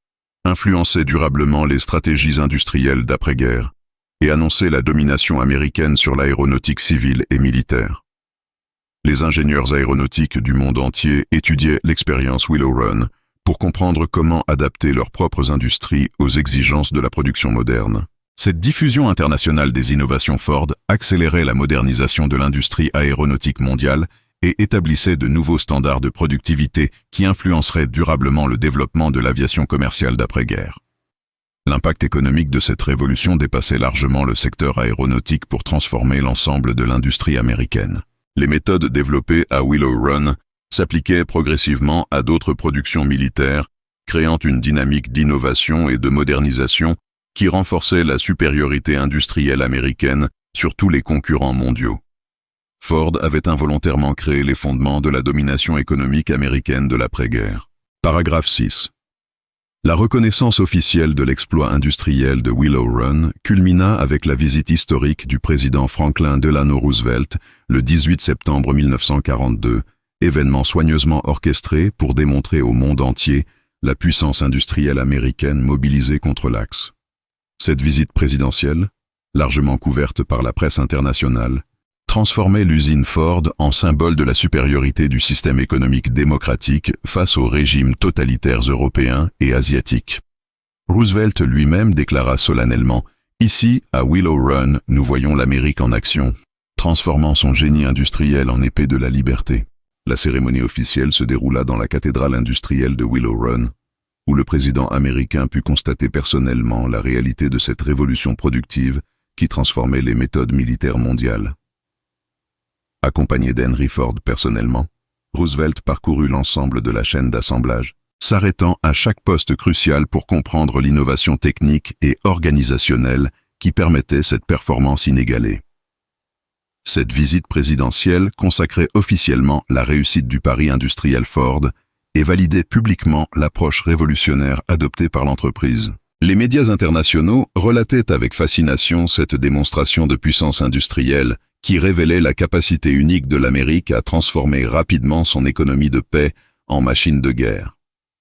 influençait durablement les stratégies industrielles d'après-guerre et annonçait la domination américaine sur l'aéronautique civile et militaire. Les ingénieurs aéronautiques du monde entier étudiaient l'expérience Willow Run pour comprendre comment adapter leurs propres industries aux exigences de la production moderne. Cette diffusion internationale des innovations Ford accélérait la modernisation de l'industrie aéronautique mondiale et établissait de nouveaux standards de productivité qui influenceraient durablement le développement de l'aviation commerciale d'après-guerre. L'impact économique de cette révolution dépassait largement le secteur aéronautique pour transformer l'ensemble de l'industrie américaine. Les méthodes développées à Willow Run s'appliquaient progressivement à d'autres productions militaires, créant une dynamique d'innovation et de modernisation qui renforçait la supériorité industrielle américaine sur tous les concurrents mondiaux. Ford avait involontairement créé les fondements de la domination économique américaine de l'après-guerre. Paragraphe 6. La reconnaissance officielle de l'exploit industriel de Willow Run culmina avec la visite historique du président Franklin Delano Roosevelt le 18 septembre 1942, événement soigneusement orchestré pour démontrer au monde entier la puissance industrielle américaine mobilisée contre l'Axe. Cette visite présidentielle, largement couverte par la presse internationale, transformait l'usine Ford en symbole de la supériorité du système économique démocratique face aux régimes totalitaires européens et asiatiques. Roosevelt lui-même déclara solennellement « Ici, à Willow Run, nous voyons l'Amérique en action », transformant son génie industriel en épée de la liberté. La cérémonie officielle se déroula dans la cathédrale industrielle de Willow Run, où le président américain put constater personnellement la réalité de cette révolution productive qui transformait les méthodes militaires mondiales. Accompagné d'Henry Ford personnellement, Roosevelt parcourut l'ensemble de la chaîne d'assemblage, s'arrêtant à chaque poste crucial pour comprendre l'innovation technique et organisationnelle qui permettait cette performance inégalée. Cette visite présidentielle consacrait officiellement la réussite du pari industriel Ford et validait publiquement l'approche révolutionnaire adoptée par l'entreprise. Les médias internationaux relataient avec fascination cette démonstration de puissance industrielle qui révélait la capacité unique de l'Amérique à transformer rapidement son économie de paix en machine de guerre.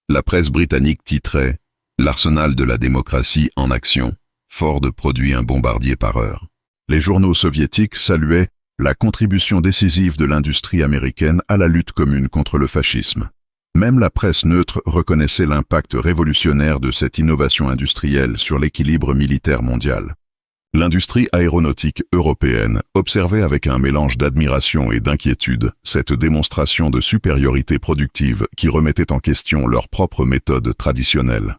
La presse britannique titrait « L'arsenal de la démocratie en action. Ford produit un bombardier par heure ». Les journaux soviétiques saluaient la contribution décisive de l'industrie américaine à la lutte commune contre le fascisme. Même la presse neutre reconnaissait l'impact révolutionnaire de cette innovation industrielle sur l'équilibre militaire mondial. L'industrie aéronautique européenne observait avec un mélange d'admiration et d'inquiétude cette démonstration de supériorité productive qui remettait en question leurs propres méthodes traditionnelles.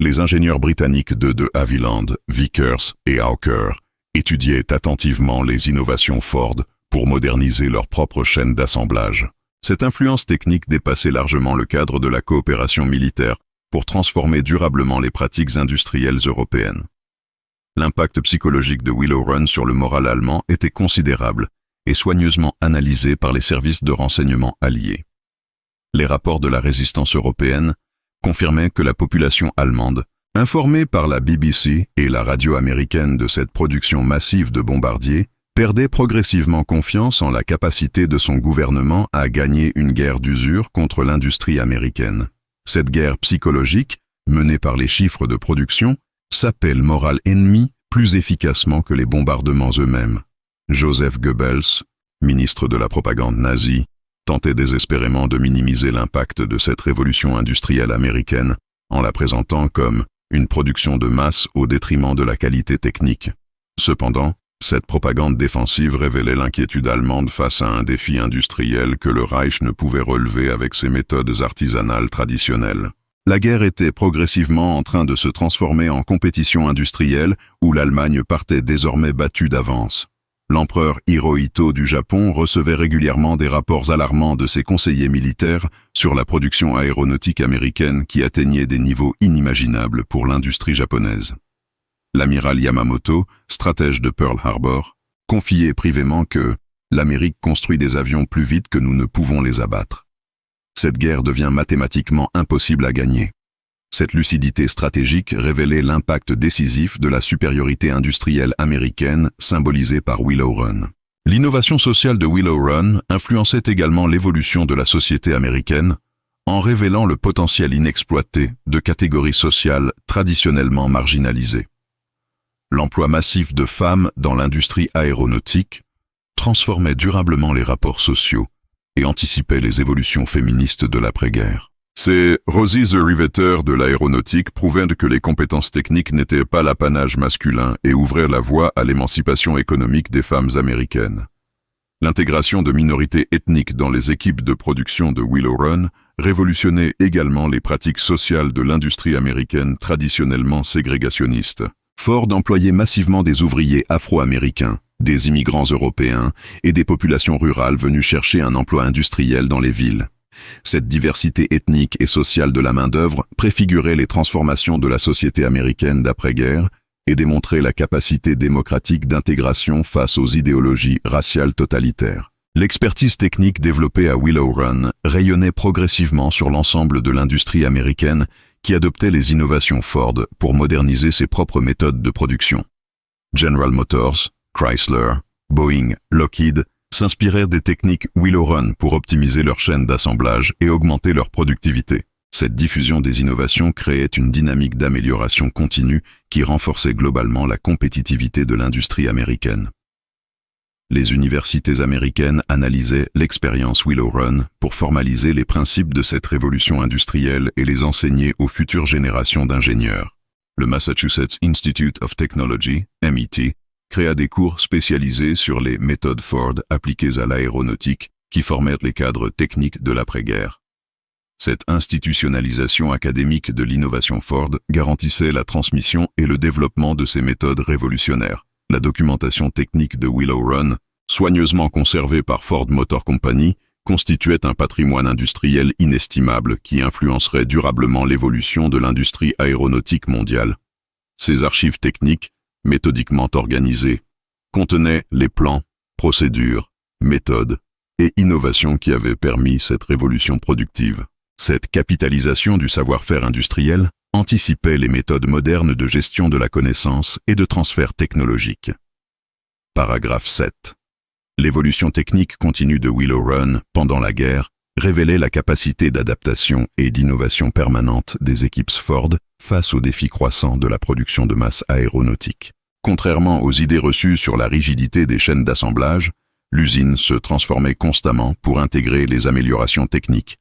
Les ingénieurs britanniques de Havilland, Vickers et Hawker étudiaient attentivement les innovations Ford pour moderniser leur propre chaîne d'assemblage. Cette influence technique dépassait largement le cadre de la coopération militaire pour transformer durablement les pratiques industrielles européennes. L'impact psychologique de Willow Run sur le moral allemand était considérable et soigneusement analysé par les services de renseignement alliés. Les rapports de la résistance européenne confirmaient que la population allemande, informée par la BBC et la radio américaine de cette production massive de bombardiers, perdait progressivement confiance en la capacité de son gouvernement à gagner une guerre d'usure contre l'industrie américaine. Cette guerre psychologique, menée par les chiffres de production, s'appelle le moral ennemi plus efficacement que les bombardements eux-mêmes. Joseph Goebbels, ministre de la propagande nazie, tentait désespérément de minimiser l'impact de cette révolution industrielle américaine en la présentant comme une production de masse au détriment de la qualité technique. Cependant, cette propagande défensive révélait l'inquiétude allemande face à un défi industriel que le Reich ne pouvait relever avec ses méthodes artisanales traditionnelles. La guerre était progressivement en train de se transformer en compétition industrielle où l'Allemagne partait désormais battue d'avance. L'empereur Hirohito du Japon recevait régulièrement des rapports alarmants de ses conseillers militaires sur la production aéronautique américaine qui atteignait des niveaux inimaginables pour l'industrie japonaise. L'amiral Yamamoto, stratège de Pearl Harbor, confiait privément que « l'Amérique construit des avions plus vite que nous ne pouvons les abattre ». Cette guerre devient mathématiquement impossible à gagner. Cette lucidité stratégique révélait l'impact décisif de la supériorité industrielle américaine symbolisée par Willow Run. L'innovation sociale de Willow Run influençait également l'évolution de la société américaine en révélant le potentiel inexploité de catégories sociales traditionnellement marginalisées. L'emploi massif de femmes dans l'industrie aéronautique transformait durablement les rapports sociaux et anticipait les évolutions féministes de l'après-guerre. Ces Rosie the Riveter de l'aéronautique prouvaient que les compétences techniques n'étaient pas l'apanage masculin et ouvraient la voie à l'émancipation économique des femmes américaines. L'intégration de minorités ethniques dans les équipes de production de Willow Run révolutionnait également les pratiques sociales de l'industrie américaine traditionnellement ségrégationniste. Ford employait massivement des ouvriers afro-américains, des immigrants européens et des populations rurales venues chercher un emploi industriel dans les villes. Cette diversité ethnique et sociale de la main-d'œuvre préfigurait les transformations de la société américaine d'après-guerre et démontrait la capacité démocratique d'intégration face aux idéologies raciales totalitaires. L'expertise technique développée à Willow Run rayonnait progressivement sur l'ensemble de l'industrie américaine qui adoptait les innovations Ford pour moderniser ses propres méthodes de production. General Motors, Chrysler, Boeing, Lockheed s'inspirèrent des techniques Willow Run pour optimiser leur chaîne d'assemblage et augmenter leur productivité. Cette diffusion des innovations créait une dynamique d'amélioration continue qui renforçait globalement la compétitivité de l'industrie américaine. Les universités américaines analysaient l'expérience Willow Run pour formaliser les principes de cette révolution industrielle et les enseigner aux futures générations d'ingénieurs. Le Massachusetts Institute of Technology, MIT, créa des cours spécialisés sur les méthodes Ford appliquées à l'aéronautique qui formèrent les cadres techniques de l'après-guerre. Cette institutionnalisation académique de l'innovation Ford garantissait la transmission et le développement de ces méthodes révolutionnaires. La documentation technique de Willow Run, soigneusement conservée par Ford Motor Company, constituait un patrimoine industriel inestimable qui influencerait durablement l'évolution de l'industrie aéronautique mondiale. Ces archives techniques, méthodiquement organisées, contenaient les plans, procédures, méthodes et innovations qui avaient permis cette révolution productive. Cette capitalisation du savoir-faire industriel anticipait les méthodes modernes de gestion de la connaissance et de transfert technologique. Paragraphe 7. L'évolution technique continue de Willow Run pendant la guerre révélait la capacité d'adaptation et d'innovation permanente des équipes Ford face aux défis croissants de la production de masse aéronautique. Contrairement aux idées reçues sur la rigidité des chaînes d'assemblage, l'usine se transformait constamment pour intégrer les améliorations techniques,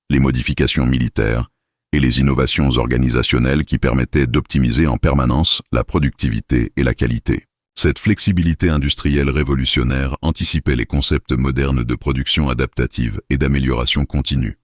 les modifications militaires et les innovations organisationnelles qui permettaient d'optimiser en permanence la productivité et la qualité. Cette flexibilité industrielle révolutionnaire anticipait les concepts modernes de production adaptative et d'amélioration continue.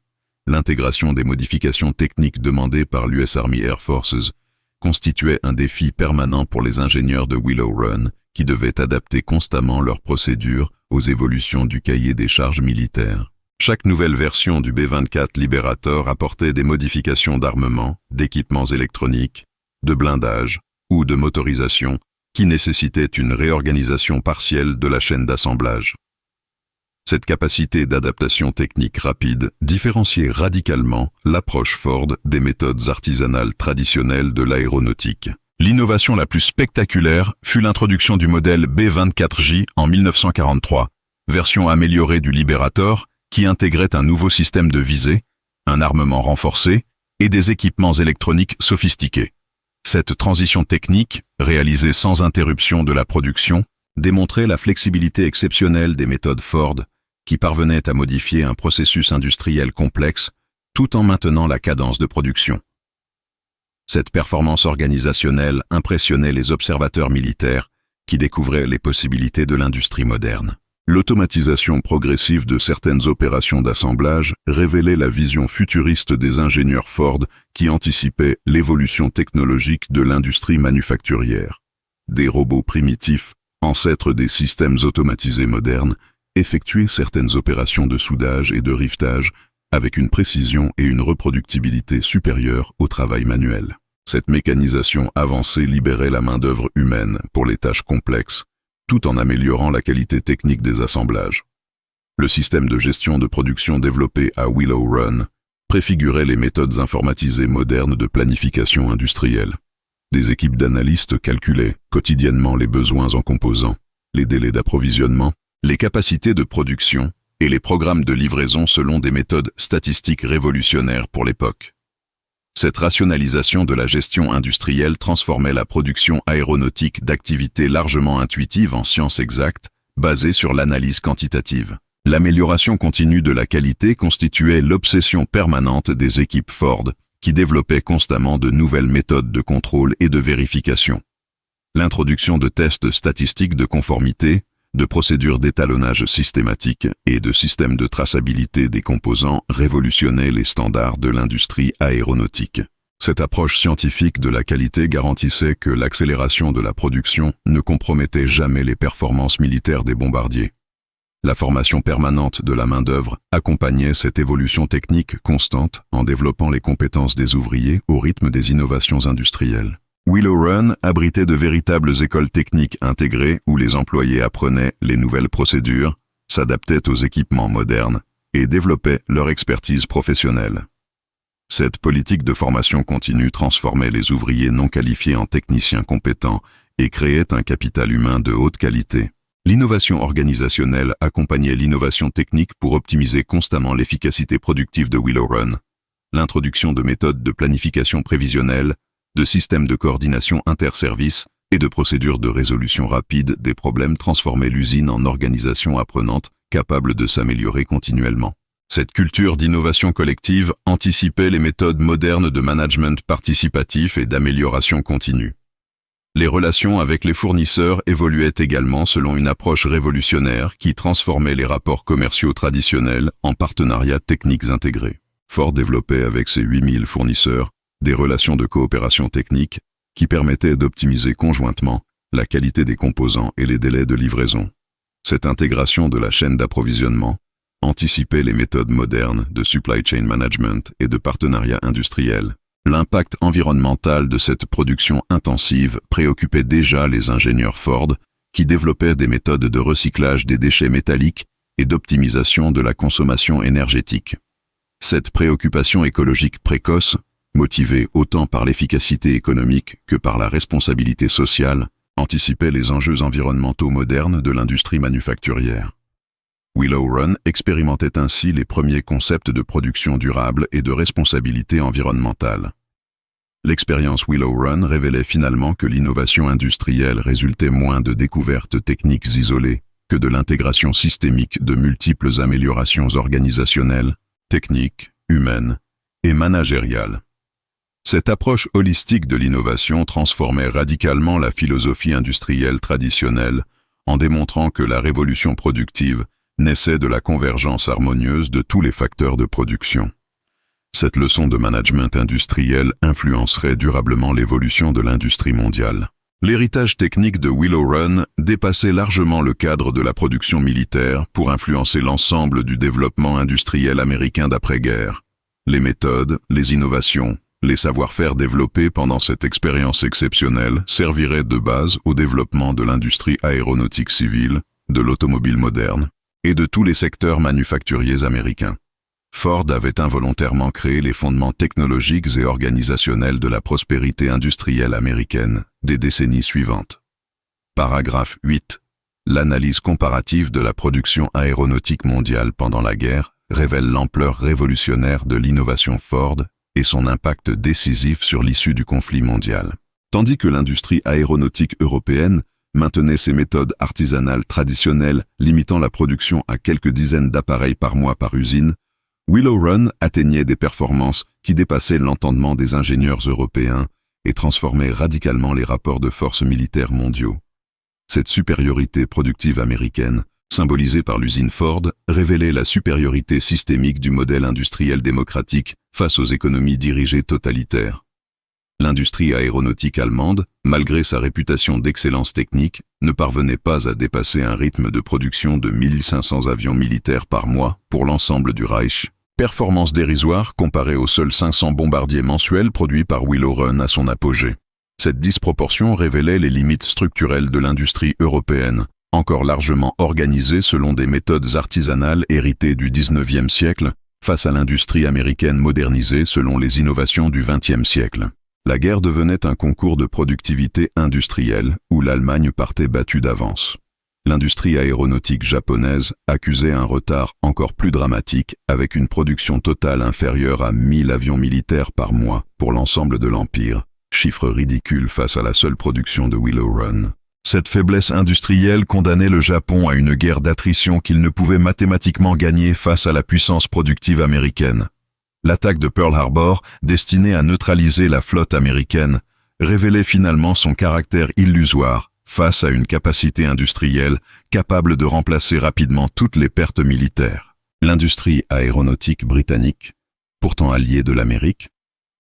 L'intégration des modifications techniques demandées par l'US Army Air Forces constituait un défi permanent pour les ingénieurs de Willow Run qui devaient adapter constamment leurs procédures aux évolutions du cahier des charges militaires. Chaque nouvelle version du B-24 Liberator apportait des modifications d'armement, d'équipements électroniques, de blindage ou de motorisation qui nécessitaient une réorganisation partielle de la chaîne d'assemblage. Cette capacité d'adaptation technique rapide différenciait radicalement l'approche Ford des méthodes artisanales traditionnelles de l'aéronautique. L'innovation la plus spectaculaire fut l'introduction du modèle B-24J en 1943, version améliorée du Liberator, qui intégrait un nouveau système de visée, un armement renforcé et des équipements électroniques sophistiqués. Cette transition technique, réalisée sans interruption de la production, démontrait la flexibilité exceptionnelle des méthodes Ford, qui parvenaient à modifier un processus industriel complexe tout en maintenant la cadence de production. Cette performance organisationnelle impressionnait les observateurs militaires qui découvraient les possibilités de l'industrie moderne. L'automatisation progressive de certaines opérations d'assemblage révélait la vision futuriste des ingénieurs Ford qui anticipaient l'évolution technologique de l'industrie manufacturière. Des robots primitifs, ancêtres des systèmes automatisés modernes, effectuaient certaines opérations de soudage et de rivetage avec une précision et une reproductibilité supérieures au travail manuel. Cette mécanisation avancée libérait la main-d'œuvre humaine pour les tâches complexes, tout en améliorant la qualité technique des assemblages. Le système de gestion de production développé à Willow Run préfigurait les méthodes informatisées modernes de planification industrielle. Des équipes d'analystes calculaient quotidiennement les besoins en composants, les délais d'approvisionnement, les capacités de production et les programmes de livraison selon des méthodes statistiques révolutionnaires pour l'époque. Cette rationalisation de la gestion industrielle transformait la production aéronautique d'activités largement intuitives en sciences exactes, basées sur l'analyse quantitative. L'amélioration continue de la qualité constituait l'obsession permanente des équipes Ford, qui développaient constamment de nouvelles méthodes de contrôle et de vérification. L'introduction de tests statistiques de conformité, de procédures d'étalonnage systématique et de systèmes de traçabilité des composants révolutionnait les standards de l'industrie aéronautique. Cette approche scientifique de la qualité garantissait que l'accélération de la production ne compromettait jamais les performances militaires des bombardiers. La formation permanente de la main-d'œuvre accompagnait cette évolution technique constante en développant les compétences des ouvriers au rythme des innovations industrielles. Willow Run abritait de véritables écoles techniques intégrées où les employés apprenaient les nouvelles procédures, s'adaptaient aux équipements modernes et développaient leur expertise professionnelle. Cette politique de formation continue transformait les ouvriers non qualifiés en techniciens compétents et créait un capital humain de haute qualité. L'innovation organisationnelle accompagnait l'innovation technique pour optimiser constamment l'efficacité productive de Willow Run. L'introduction de méthodes de planification prévisionnelle, de systèmes de coordination interservices et de procédures de résolution rapide des problèmes transformait l'usine en organisation apprenante capable de s'améliorer continuellement. Cette culture d'innovation collective anticipait les méthodes modernes de management participatif et d'amélioration continue. Les relations avec les fournisseurs évoluaient également selon une approche révolutionnaire qui transformait les rapports commerciaux traditionnels en partenariats techniques intégrés. Ford développait avec ses 8000 fournisseurs des relations de coopération technique qui permettaient d'optimiser conjointement la qualité des composants et les délais de livraison. Cette intégration de la chaîne d'approvisionnement anticipait les méthodes modernes de supply chain management et de partenariat industriel. L'impact environnemental de cette production intensive préoccupait déjà les ingénieurs Ford qui développaient des méthodes de recyclage des déchets métalliques et d'optimisation de la consommation énergétique. Cette préoccupation écologique précoce, motivée autant par l'efficacité économique que par la responsabilité sociale, anticipait les enjeux environnementaux modernes de l'industrie manufacturière. Willow Run expérimentait ainsi les premiers concepts de production durable et de responsabilité environnementale. L'expérience Willow Run révélait finalement que l'innovation industrielle résultait moins de découvertes techniques isolées que de l'intégration systémique de multiples améliorations organisationnelles, techniques, humaines et managériales. Cette approche holistique de l'innovation transformait radicalement la philosophie industrielle traditionnelle en démontrant que la révolution productive naissait de la convergence harmonieuse de tous les facteurs de production. Cette leçon de management industriel influencerait durablement l'évolution de l'industrie mondiale. L'héritage technique de Willow Run dépassait largement le cadre de la production militaire pour influencer l'ensemble du développement industriel américain d'après-guerre. Les méthodes, les innovations, les savoir-faire développés pendant cette expérience exceptionnelle serviraient de base au développement de l'industrie aéronautique civile, de l'automobile moderne et de tous les secteurs manufacturiers américains. Ford avait involontairement créé les fondements technologiques et organisationnels de la prospérité industrielle américaine des décennies suivantes. Paragraphe 8. L'analyse comparative de la production aéronautique mondiale pendant la guerre révèle l'ampleur révolutionnaire de l'innovation Ford et son impact décisif sur l'issue du conflit mondial. Tandis que l'industrie aéronautique européenne maintenait ses méthodes artisanales traditionnelles limitant la production à quelques dizaines d'appareils par mois par usine, Willow Run atteignait des performances qui dépassaient l'entendement des ingénieurs européens et transformaient radicalement les rapports de force militaires mondiaux. Cette supériorité productive américaine symbolisée par l'usine Ford, révélait la supériorité systémique du modèle industriel démocratique face aux économies dirigées totalitaires. L'industrie aéronautique allemande, malgré sa réputation d'excellence technique, ne parvenait pas à dépasser un rythme de production de 1500 avions militaires par mois pour l'ensemble du Reich, performance dérisoire comparée aux seuls 500 bombardiers mensuels produits par Willow Run à son apogée. Cette disproportion révélait les limites structurelles de l'industrie européenne, encore largement organisée selon des méthodes artisanales héritées du XIXe siècle, face à l'industrie américaine modernisée selon les innovations du XXe siècle. La guerre devenait un concours de productivité industrielle où l'Allemagne partait battue d'avance. L'industrie aéronautique japonaise accusait un retard encore plus dramatique avec une production totale inférieure à 1000 avions militaires par mois pour l'ensemble de l'Empire, chiffre ridicule face à la seule production de Willow Run. Cette faiblesse industrielle condamnait le Japon à une guerre d'attrition qu'il ne pouvait mathématiquement gagner face à la puissance productive américaine. L'attaque de Pearl Harbor, destinée à neutraliser la flotte américaine, révélait finalement son caractère illusoire face à une capacité industrielle capable de remplacer rapidement toutes les pertes militaires. L'industrie aéronautique britannique, pourtant alliée de l'Amérique,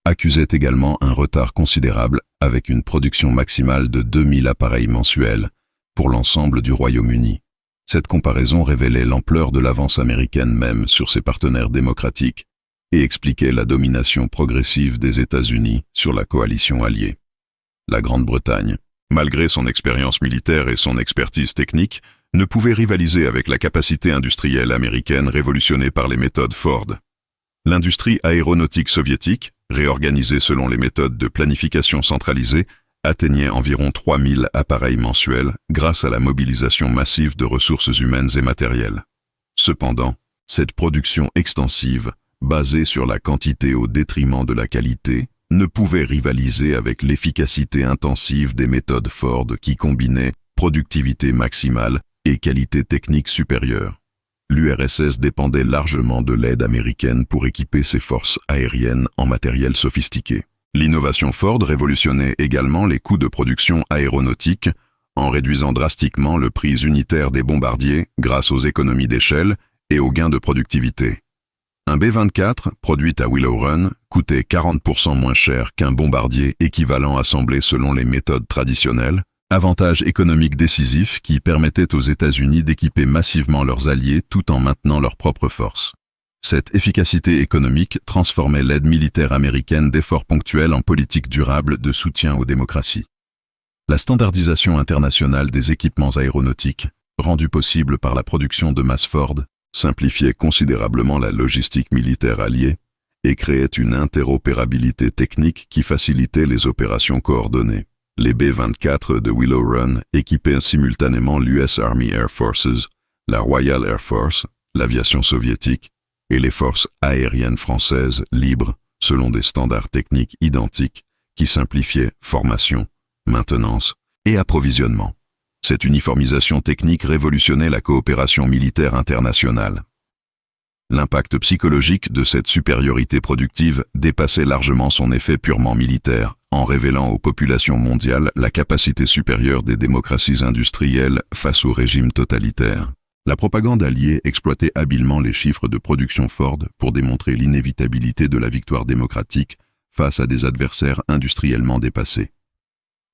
accusait également un retard considérable avec une production maximale de 2000 appareils mensuels pour l'ensemble du Royaume-Uni. Cette comparaison révélait l'ampleur de l'avance américaine même sur ses partenaires démocratiques et expliquait la domination progressive des États-Unis sur la coalition alliée. La Grande-Bretagne, malgré son expérience militaire et son expertise technique, ne pouvait rivaliser avec la capacité industrielle américaine révolutionnée par les méthodes Ford. L'industrie aéronautique soviétique, réorganisée selon les méthodes de planification centralisée, atteignait environ 3000 appareils mensuels grâce à la mobilisation massive de ressources humaines et matérielles. Cependant, cette production extensive, basée sur la quantité au détriment de la qualité, ne pouvait rivaliser avec l'efficacité intensive des méthodes Ford qui combinaient productivité maximale et qualité technique supérieure. L'URSS dépendait largement de l'aide américaine pour équiper ses forces aériennes en matériel sophistiqué. L'innovation Ford révolutionnait également les coûts de production aéronautique en réduisant drastiquement le prix unitaire des bombardiers grâce aux économies d'échelle et aux gains de productivité. Un B-24, produit à Willow Run, coûtait 40% moins cher qu'un bombardier équivalent assemblé selon les méthodes traditionnelles, avantage économique décisif qui permettait aux États-Unis d'équiper massivement leurs alliés tout en maintenant leurs propres forces. Cette efficacité économique transformait l'aide militaire américaine d'efforts ponctuels en politique durable de soutien aux démocraties. La standardisation internationale des équipements aéronautiques, rendue possible par la production de masse Ford, simplifiait considérablement la logistique militaire alliée et créait une interopérabilité technique qui facilitait les opérations coordonnées. Les B-24 de Willow Run équipaient simultanément l'US Army Air Forces, la Royal Air Force, l'aviation soviétique et les forces aériennes françaises libres selon des standards techniques identiques qui simplifiaient formation, maintenance et approvisionnement. Cette uniformisation technique révolutionnait la coopération militaire internationale. L'impact psychologique de cette supériorité productive dépassait largement son effet purement militaire, en révélant aux populations mondiales la capacité supérieure des démocraties industrielles face au régime totalitaire. La propagande alliée exploitait habilement les chiffres de production Ford pour démontrer l'inévitabilité de la victoire démocratique face à des adversaires industriellement dépassés.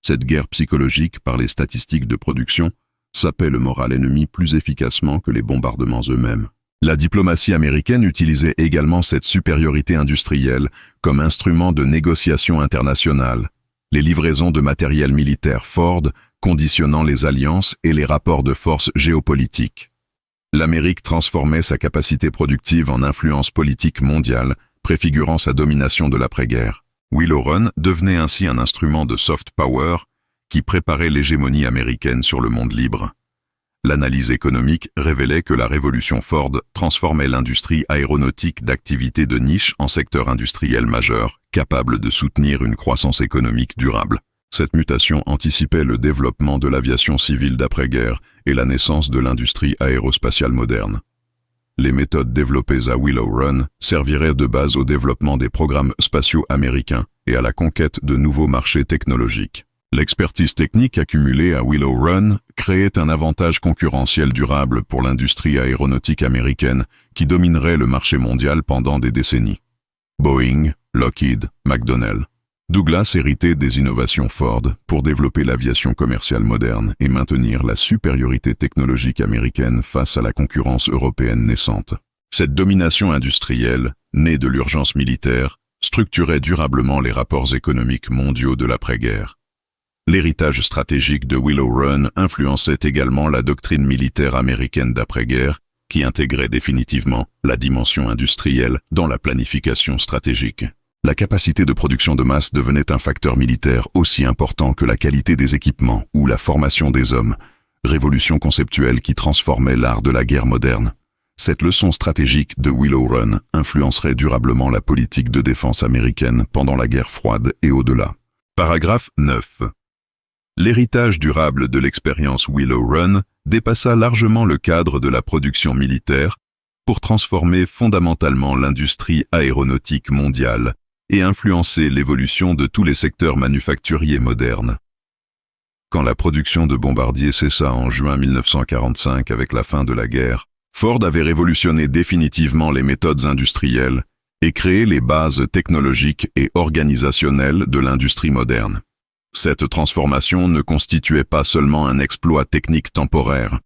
Cette guerre psychologique par les statistiques de production sapait le moral ennemi plus efficacement que les bombardements eux-mêmes. La diplomatie américaine utilisait également cette supériorité industrielle comme instrument de négociation internationale, les livraisons de matériel militaire Ford conditionnant les alliances et les rapports de force géopolitiques. L'Amérique transformait sa capacité productive en influence politique mondiale, préfigurant sa domination de l'après-guerre. Willow Run devenait ainsi un instrument de soft power qui préparait l'hégémonie américaine sur le monde libre. L'analyse économique révélait que la révolution Ford transformait l'industrie aéronautique d'activités de niche en secteur industriel majeur, capable de soutenir une croissance économique durable. Cette mutation anticipait le développement de l'aviation civile d'après-guerre et la naissance de l'industrie aérospatiale moderne. Les méthodes développées à Willow Run serviraient de base au développement des programmes spatiaux américains et à la conquête de nouveaux marchés technologiques. L'expertise technique accumulée à Willow Run créait un avantage concurrentiel durable pour l'industrie aéronautique américaine qui dominerait le marché mondial pendant des décennies. Boeing, Lockheed, McDonnell. Douglas héritait des innovations Ford pour développer l'aviation commerciale moderne et maintenir la supériorité technologique américaine face à la concurrence européenne naissante. Cette domination industrielle, née de l'urgence militaire, structurait durablement les rapports économiques mondiaux de l'après-guerre. L'héritage stratégique de Willow Run influençait également la doctrine militaire américaine d'après-guerre, qui intégrait définitivement la dimension industrielle dans la planification stratégique. La capacité de production de masse devenait un facteur militaire aussi important que la qualité des équipements ou la formation des hommes, révolution conceptuelle qui transformait l'art de la guerre moderne. Cette leçon stratégique de Willow Run influencerait durablement la politique de défense américaine pendant la guerre froide et au-delà. Paragraphe 9. L'héritage durable de l'expérience Willow Run dépassa largement le cadre de la production militaire pour transformer fondamentalement l'industrie aéronautique mondiale et influencer l'évolution de tous les secteurs manufacturiers modernes. Quand la production de bombardiers cessa en juin 1945 avec la fin de la guerre, Ford avait révolutionné définitivement les méthodes industrielles et créé les bases technologiques et organisationnelles de l'industrie moderne. Cette transformation ne constituait pas seulement un exploit technique temporaire,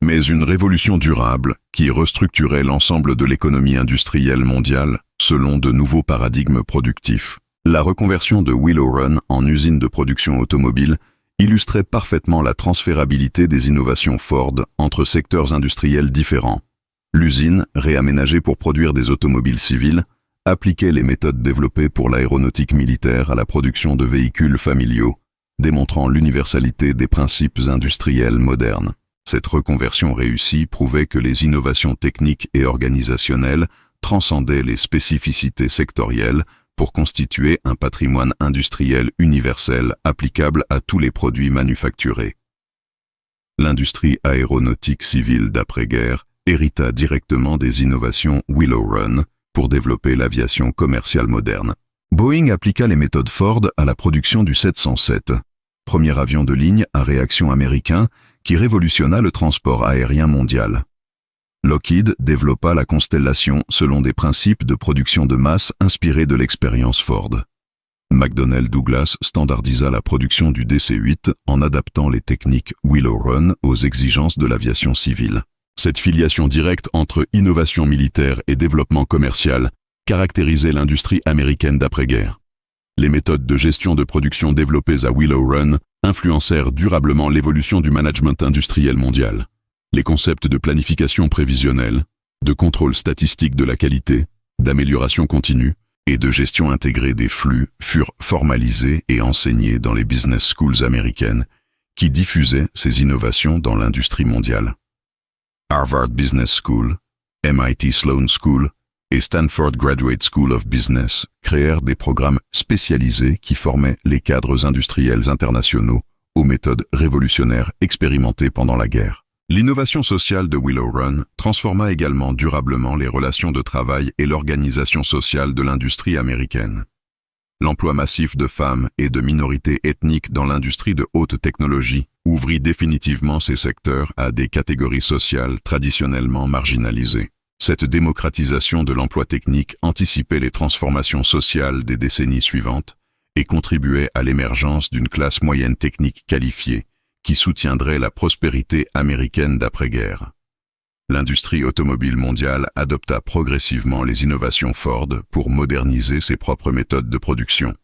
mais une révolution durable qui restructurait l'ensemble de l'économie industrielle mondiale selon de nouveaux paradigmes productifs. La reconversion de Willow Run en usine de production automobile illustrait parfaitement la transférabilité des innovations Ford entre secteurs industriels différents. L'usine, réaménagée pour produire des automobiles civiles, appliquait les méthodes développées pour l'aéronautique militaire à la production de véhicules familiaux, démontrant l'universalité des principes industriels modernes. Cette reconversion réussie prouvait que les innovations techniques et organisationnelles transcendaient les spécificités sectorielles pour constituer un patrimoine industriel universel applicable à tous les produits manufacturés. L'industrie aéronautique civile d'après-guerre hérita directement des innovations Willow Run pour développer l'aviation commerciale moderne. Boeing appliqua les méthodes Ford à la production du 707, premier avion de ligne à réaction américain qui révolutionna le transport aérien mondial. Lockheed développa la Constellation selon des principes de production de masse inspirés de l'expérience Ford. McDonnell Douglas standardisa la production du DC-8 en adaptant les techniques Willow Run aux exigences de l'aviation civile. Cette filiation directe entre innovation militaire et développement commercial caractérisait l'industrie américaine d'après-guerre. Les méthodes de gestion de production développées à Willow Run influencèrent durablement l'évolution du management industriel mondial. Les concepts de planification prévisionnelle, de contrôle statistique de la qualité, d'amélioration continue et de gestion intégrée des flux furent formalisés et enseignés dans les business schools américaines qui diffusaient ces innovations dans l'industrie mondiale. Harvard Business School, MIT Sloan School et Stanford Graduate School of Business créèrent des programmes spécialisés qui formaient les cadres industriels internationaux aux méthodes révolutionnaires expérimentées pendant la guerre. L'innovation sociale de Willow Run transforma également durablement les relations de travail et l'organisation sociale de l'industrie américaine. L'emploi massif de femmes et de minorités ethniques dans l'industrie de haute technologie ouvrit définitivement ces secteurs à des catégories sociales traditionnellement marginalisées. Cette démocratisation de l'emploi technique anticipait les transformations sociales des décennies suivantes et contribuait à l'émergence d'une classe moyenne technique qualifiée qui soutiendrait la prospérité américaine d'après-guerre. L'industrie automobile mondiale adopta progressivement les innovations Ford pour moderniser ses propres méthodes de production.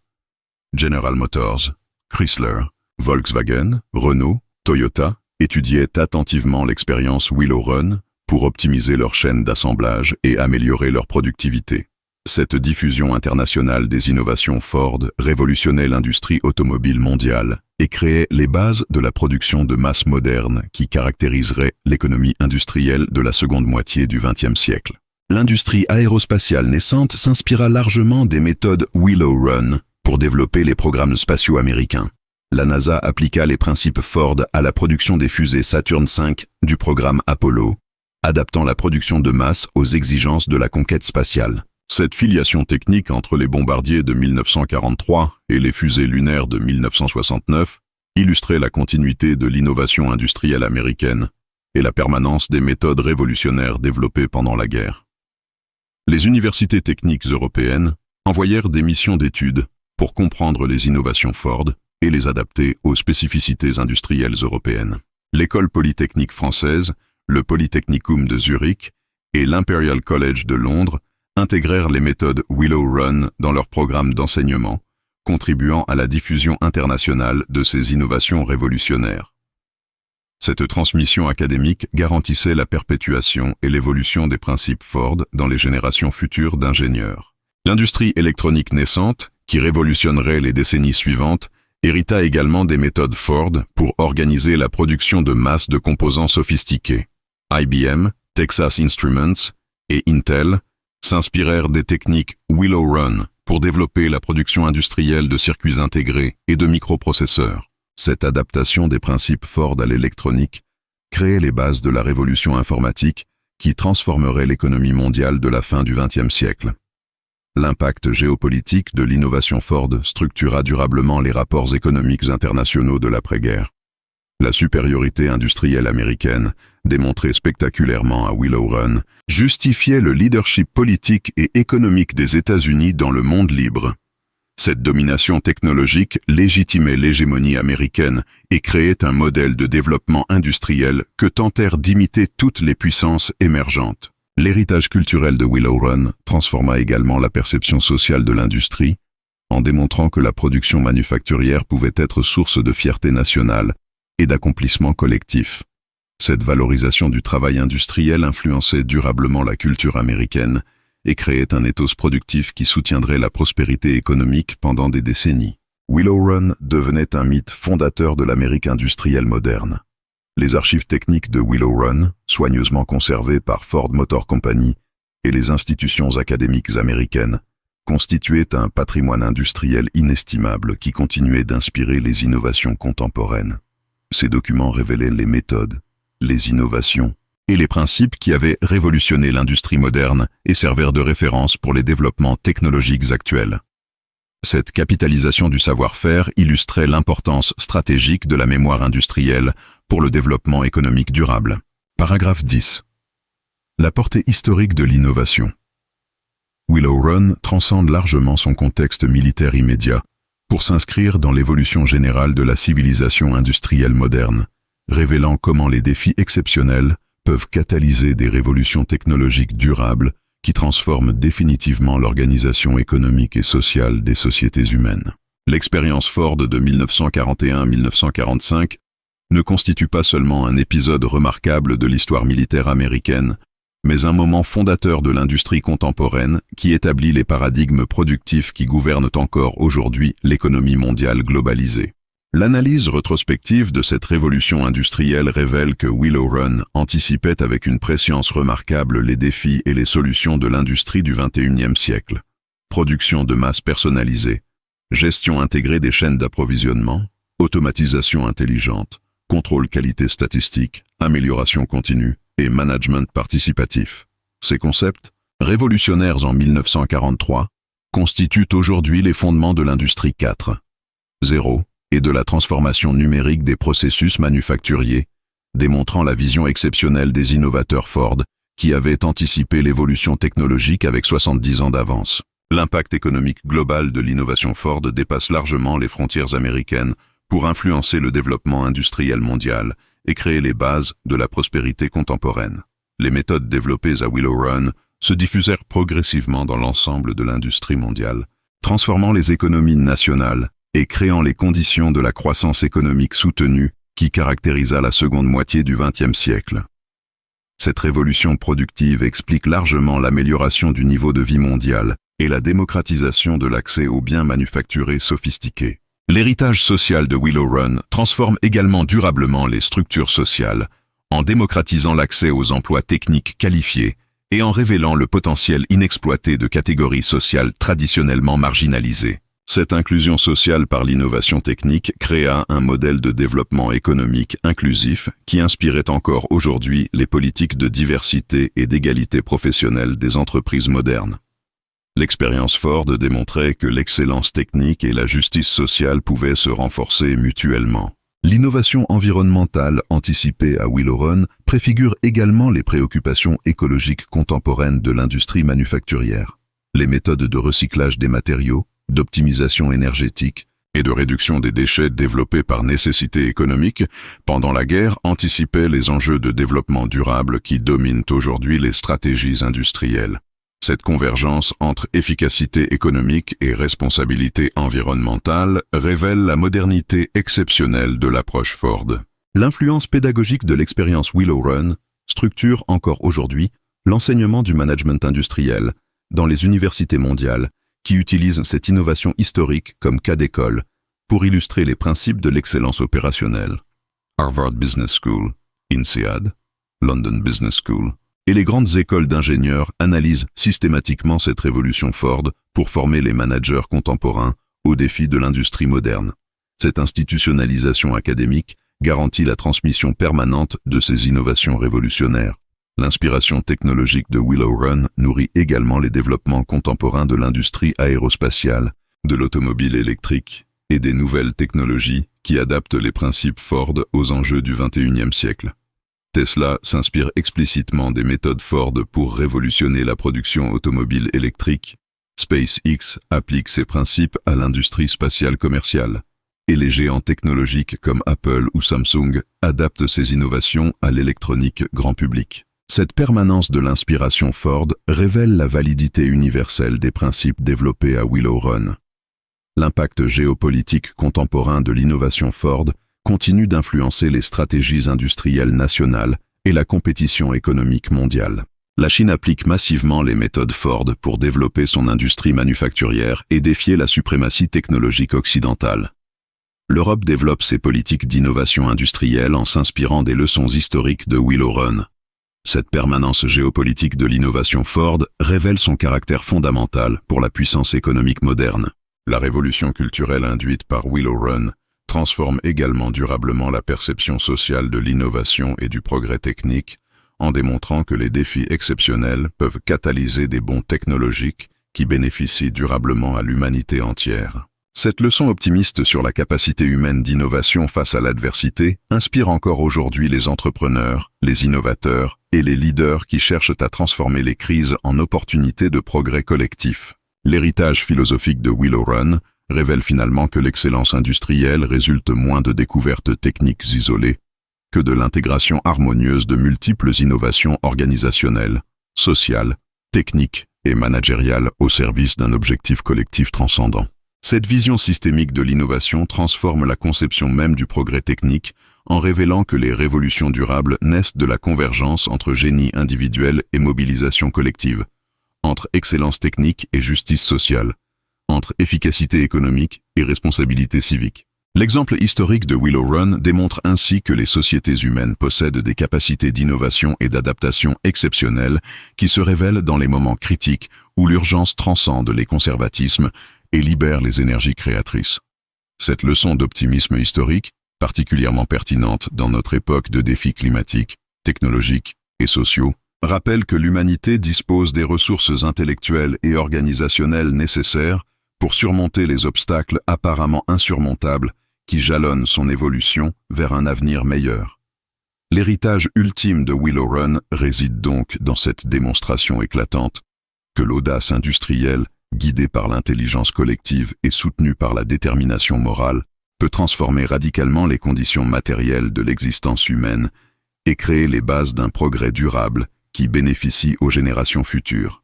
General Motors, Chrysler, Volkswagen, Renault, Toyota étudiaient attentivement l'expérience Willow Run pour optimiser leur chaîne d'assemblage et améliorer leur productivité. Cette diffusion internationale des innovations Ford révolutionnait l'industrie automobile mondiale et créait les bases de la production de masse moderne qui caractériserait l'économie industrielle de la seconde moitié du XXe siècle. L'industrie aérospatiale naissante s'inspira largement des méthodes Willow Run pour développer les programmes spatiaux américains. La NASA appliqua les principes Ford à la production des fusées Saturn V du programme Apollo, adaptant la production de masse aux exigences de la conquête spatiale. Cette filiation technique entre les bombardiers de 1943 et les fusées lunaires de 1969 illustrait la continuité de l'innovation industrielle américaine et la permanence des méthodes révolutionnaires développées pendant la guerre. Les universités techniques européennes envoyèrent des missions d'études pour comprendre les innovations Ford et les adapter aux spécificités industrielles européennes. L'École polytechnique française, le Polytechnicum de Zurich et l'Imperial College de Londres intégrèrent les méthodes Willow Run dans leur programme d'enseignement, contribuant à la diffusion internationale de ces innovations révolutionnaires. Cette transmission académique garantissait la perpétuation et l'évolution des principes Ford dans les générations futures d'ingénieurs. L'industrie électronique naissante, qui révolutionnerait les décennies suivantes, hérita également des méthodes Ford pour organiser la production de masse de composants sophistiqués. IBM, Texas Instruments et Intel s'inspirèrent des techniques Willow Run pour développer la production industrielle de circuits intégrés et de microprocesseurs. Cette adaptation des principes Ford à l'électronique créait les bases de la révolution informatique qui transformerait l'économie mondiale de la fin du XXe siècle. L'impact géopolitique de l'innovation Ford structura durablement les rapports économiques internationaux de l'après-guerre. La supériorité industrielle américaine, démontrée spectaculairement à Willow Run, justifiait le leadership politique et économique des États-Unis dans le monde libre. Cette domination technologique légitimait l'hégémonie américaine et créait un modèle de développement industriel que tentèrent d'imiter toutes les puissances émergentes. L'héritage culturel de Willow Run transforma également la perception sociale de l'industrie, en démontrant que la production manufacturière pouvait être source de fierté nationale et d'accomplissement collectif. Cette valorisation du travail industriel influençait durablement la culture américaine et créait un ethos productif qui soutiendrait la prospérité économique pendant des décennies. Willow Run devenait un mythe fondateur de l'Amérique industrielle moderne. Les archives techniques de Willow Run, soigneusement conservées par Ford Motor Company et les institutions académiques américaines, constituaient un patrimoine industriel inestimable qui continuait d'inspirer les innovations contemporaines. Ces documents révélaient les méthodes, les innovations et les principes qui avaient révolutionné l'industrie moderne et servirent de référence pour les développements technologiques actuels. Cette capitalisation du savoir-faire illustrait l'importance stratégique de la mémoire industrielle pour le développement économique durable. Paragraphe 10. La portée historique de l'innovation. Willow Run transcende largement son contexte militaire immédiat pour s'inscrire dans l'évolution générale de la civilisation industrielle moderne, révélant comment les défis exceptionnels peuvent catalyser des révolutions technologiques durables qui transforment définitivement l'organisation économique et sociale des sociétés humaines. L'expérience Ford de 1941 à 1945 ne constitue pas seulement un épisode remarquable de l'histoire militaire américaine, mais un moment fondateur de l'industrie contemporaine qui établit les paradigmes productifs qui gouvernent encore aujourd'hui l'économie mondiale globalisée. L'analyse rétrospective de cette révolution industrielle révèle que Willow Run anticipait avec une prescience remarquable les défis et les solutions de l'industrie du XXIe siècle. Production de masse personnalisée, gestion intégrée des chaînes d'approvisionnement, automatisation intelligente, contrôle qualité statistique, amélioration continue et management participatif. Ces concepts, révolutionnaires en 1943, constituent aujourd'hui les fondements de l'industrie 4.0 et de la transformation numérique des processus manufacturiers, démontrant la vision exceptionnelle des innovateurs Ford qui avaient anticipé l'évolution technologique avec 70 ans d'avance. L'impact économique global de l'innovation Ford dépasse largement les frontières américaines pour influencer le développement industriel mondial et créer les bases de la prospérité contemporaine. Les méthodes développées à Willow Run se diffusèrent progressivement dans l'ensemble de l'industrie mondiale, transformant les économies nationales et créant les conditions de la croissance économique soutenue qui caractérisa la seconde moitié du XXe siècle. Cette révolution productive explique largement l'amélioration du niveau de vie mondial et la démocratisation de l'accès aux biens manufacturés sophistiqués. L'héritage social de Willow Run transforme également durablement les structures sociales, en démocratisant l'accès aux emplois techniques qualifiés et en révélant le potentiel inexploité de catégories sociales traditionnellement marginalisées. Cette inclusion sociale par l'innovation technique créa un modèle de développement économique inclusif qui inspirait encore aujourd'hui les politiques de diversité et d'égalité professionnelle des entreprises modernes. L'expérience Ford démontrait que l'excellence technique et la justice sociale pouvaient se renforcer mutuellement. L'innovation environnementale anticipée à Willow Run préfigure également les préoccupations écologiques contemporaines de l'industrie manufacturière. Les méthodes de recyclage des matériaux, d'optimisation énergétique et de réduction des déchets développées par nécessité économique pendant la guerre anticipaient les enjeux de développement durable qui dominent aujourd'hui les stratégies industrielles. Cette convergence entre efficacité économique et responsabilité environnementale révèle la modernité exceptionnelle de l'approche Ford. L'influence pédagogique de l'expérience Willow Run structure encore aujourd'hui l'enseignement du management industriel dans les universités mondiales qui utilisent cette innovation historique comme cas d'école pour illustrer les principes de l'excellence opérationnelle. Harvard Business School, INSEAD, London Business School et les grandes écoles d'ingénieurs analysent systématiquement cette révolution Ford pour former les managers contemporains aux défis de l'industrie moderne. Cette institutionnalisation académique garantit la transmission permanente de ces innovations révolutionnaires. L'inspiration technologique de Willow Run nourrit également les développements contemporains de l'industrie aérospatiale, de l'automobile électrique et des nouvelles technologies qui adaptent les principes Ford aux enjeux du XXIe siècle. Tesla s'inspire explicitement des méthodes Ford pour révolutionner la production automobile électrique. SpaceX applique ces principes à l'industrie spatiale commerciale. Et les géants technologiques comme Apple ou Samsung adaptent ces innovations à l'électronique grand public. Cette permanence de l'inspiration Ford révèle la validité universelle des principes développés à Willow Run. L'impact géopolitique contemporain de l'innovation Ford continue d'influencer les stratégies industrielles nationales et la compétition économique mondiale. La Chine applique massivement les méthodes Ford pour développer son industrie manufacturière et défier la suprématie technologique occidentale. L'Europe développe ses politiques d'innovation industrielle en s'inspirant des leçons historiques de Willow Run. Cette permanence géopolitique de l'innovation Ford révèle son caractère fondamental pour la puissance économique moderne. La révolution culturelle induite par Willow Run transforme également durablement la perception sociale de l'innovation et du progrès technique, en démontrant que les défis exceptionnels peuvent catalyser des bonds technologiques qui bénéficient durablement à l'humanité entière. Cette leçon optimiste sur la capacité humaine d'innovation face à l'adversité inspire encore aujourd'hui les entrepreneurs, les innovateurs et les leaders qui cherchent à transformer les crises en opportunités de progrès collectif. L'héritage philosophique de Willow Run révèle finalement que l'excellence industrielle résulte moins de découvertes techniques isolées que de l'intégration harmonieuse de multiples innovations organisationnelles, sociales, techniques et managériales au service d'un objectif collectif transcendant. Cette vision systémique de l'innovation transforme la conception même du progrès technique en révélant que les révolutions durables naissent de la convergence entre génie individuel et mobilisation collective, entre excellence technique et justice sociale, entre efficacité économique et responsabilité civique. L'exemple historique de Willow Run démontre ainsi que les sociétés humaines possèdent des capacités d'innovation et d'adaptation exceptionnelles qui se révèlent dans les moments critiques où l'urgence transcende les conservatismes et libère les énergies créatrices. Cette leçon d'optimisme historique, particulièrement pertinente dans notre époque de défis climatiques, technologiques et sociaux, rappelle que l'humanité dispose des ressources intellectuelles et organisationnelles nécessaires pour surmonter les obstacles apparemment insurmontables qui jalonnent son évolution vers un avenir meilleur. L'héritage ultime de Willow Run réside donc dans cette démonstration éclatante que l'audace industrielle, guidée par l'intelligence collective et soutenue par la détermination morale, peut transformer radicalement les conditions matérielles de l'existence humaine et créer les bases d'un progrès durable qui bénéficie aux générations futures.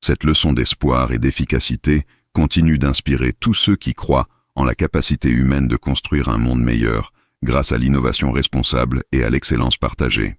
Cette leçon d'espoir et d'efficacité continue d'inspirer tous ceux qui croient en la capacité humaine de construire un monde meilleur grâce à l'innovation responsable et à l'excellence partagée.